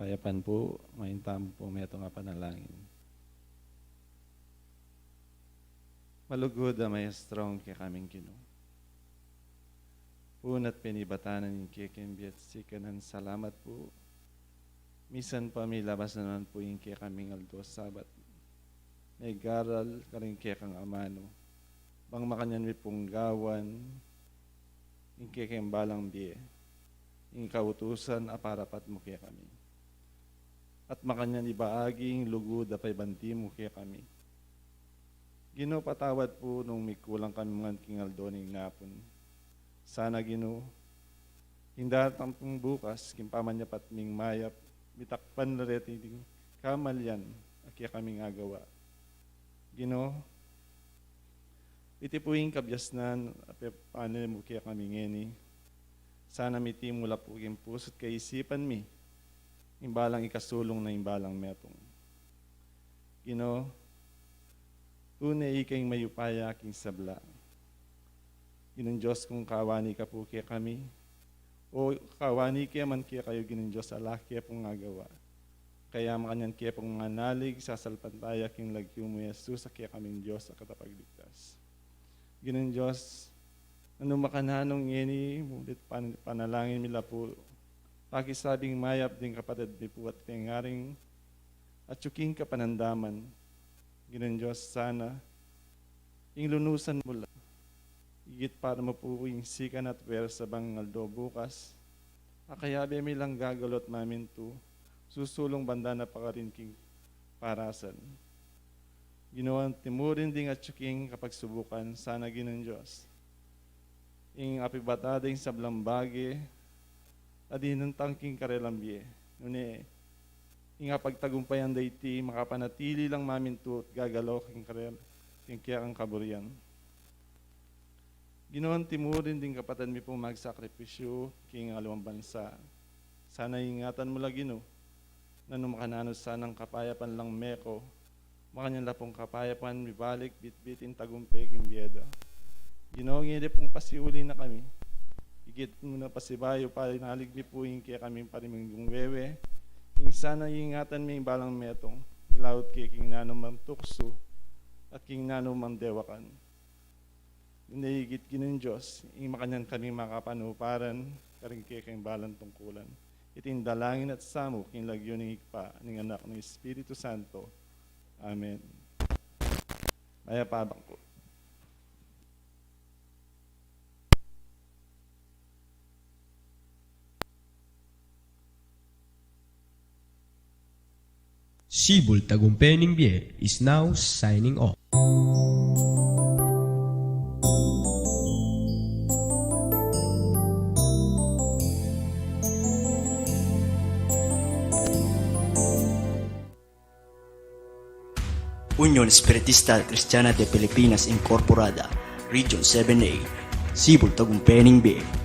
kapayapan po, ngayon tamo po may ito nga panalangin. Malugod may strong kaya kaming Ginoo. Unat pinibatanan yung kikimbiat sikanan salamat po. Misan pa may labas na naman po yung kaya kaming aldo sabat. May garal ka rin kaya kang amano. Bang makanyan may punggawan, yung kaya kayong balang biye. Yung kautusan aparapat mo kaya kami. At makanyan ibaaging lugod apay banti mo kaya kami. Ginoo patawad po nung may kulang kami mga kingaldo ng napon. Sana Ginoo, hindatang pong bukas, kimpaman niya pat ming mayap, bitakpan na reting kamalyan, kaya kaming agawa. Ginoo, iti po yung kabyasnan, paano mo kaya kami ngeni. Sana miti mula po yung puso't kaisipan mi, imbalang ikasulong na imbalang metong. Ginoo, tunay ikayong mayupaya aking sabla. Ginong Diyos kung kawani ka po kaya kami, o kawani kaya man kaya kayo Ginong Diyos, ala kaya pong ngagawa. Kaya makanyan kaya pong mga nalig, sasalpantaya king lagyo mo Yesus, kaya kaming Diyos sa katapagligtas. Ginong Diyos, ano makananong ngeni, mulit panalangin nila po, pakisabing mayap din kapatid ni po at tingaring, at yuking kapanandaman. Ginong Diyos, sana, yung lunusan mo lang, higit para mapupo yung sikan at wer sa bangaldo bukas, akayabi may lang gagalot namin to, susulong banda na pakarinking parasan. Ginawan timurin ding at yuking kapag subukan, sana Ginong Diyos. Ing apibatading sablambagi, adin ng tangking karelambye. Nune, ing apagtagumpayan dayti, makapanatili lang mamin to at gagalaw king karel, king kaya ang kaburian. Ginoon timurin din kapatid mi pong magsakripisyo king alawang bansa. Sana ingatan mo lagi no, na numakananos sanang kapayapan lang meko, makanyang lapong kapayapan mi balik bitbitin tagumpay king biyeda. Ginoon ngili pong pasiuli na kami, higit muna pasibayo pa nalig mi po yung kaya kami pariming wewe, ing sana ingatan mi balang metong, nilawot kay king nanomang tukso, at king nanomang dewakan. Inahigit Ginong Diyos, ing makanyan kami makapanuparan, karing kayang balang tungkulan. Iting dalangin at samok, king lagyo ng ikpa, ng anak ng Espiritu Santo. Amen. Maya pabang ko. Sibul Tagumpay Ningbiye is now signing off. Unión Espiritista Cristiana de Pilipinas Incorporada, Region 7A, Sibul Tagumpay Ningbiye.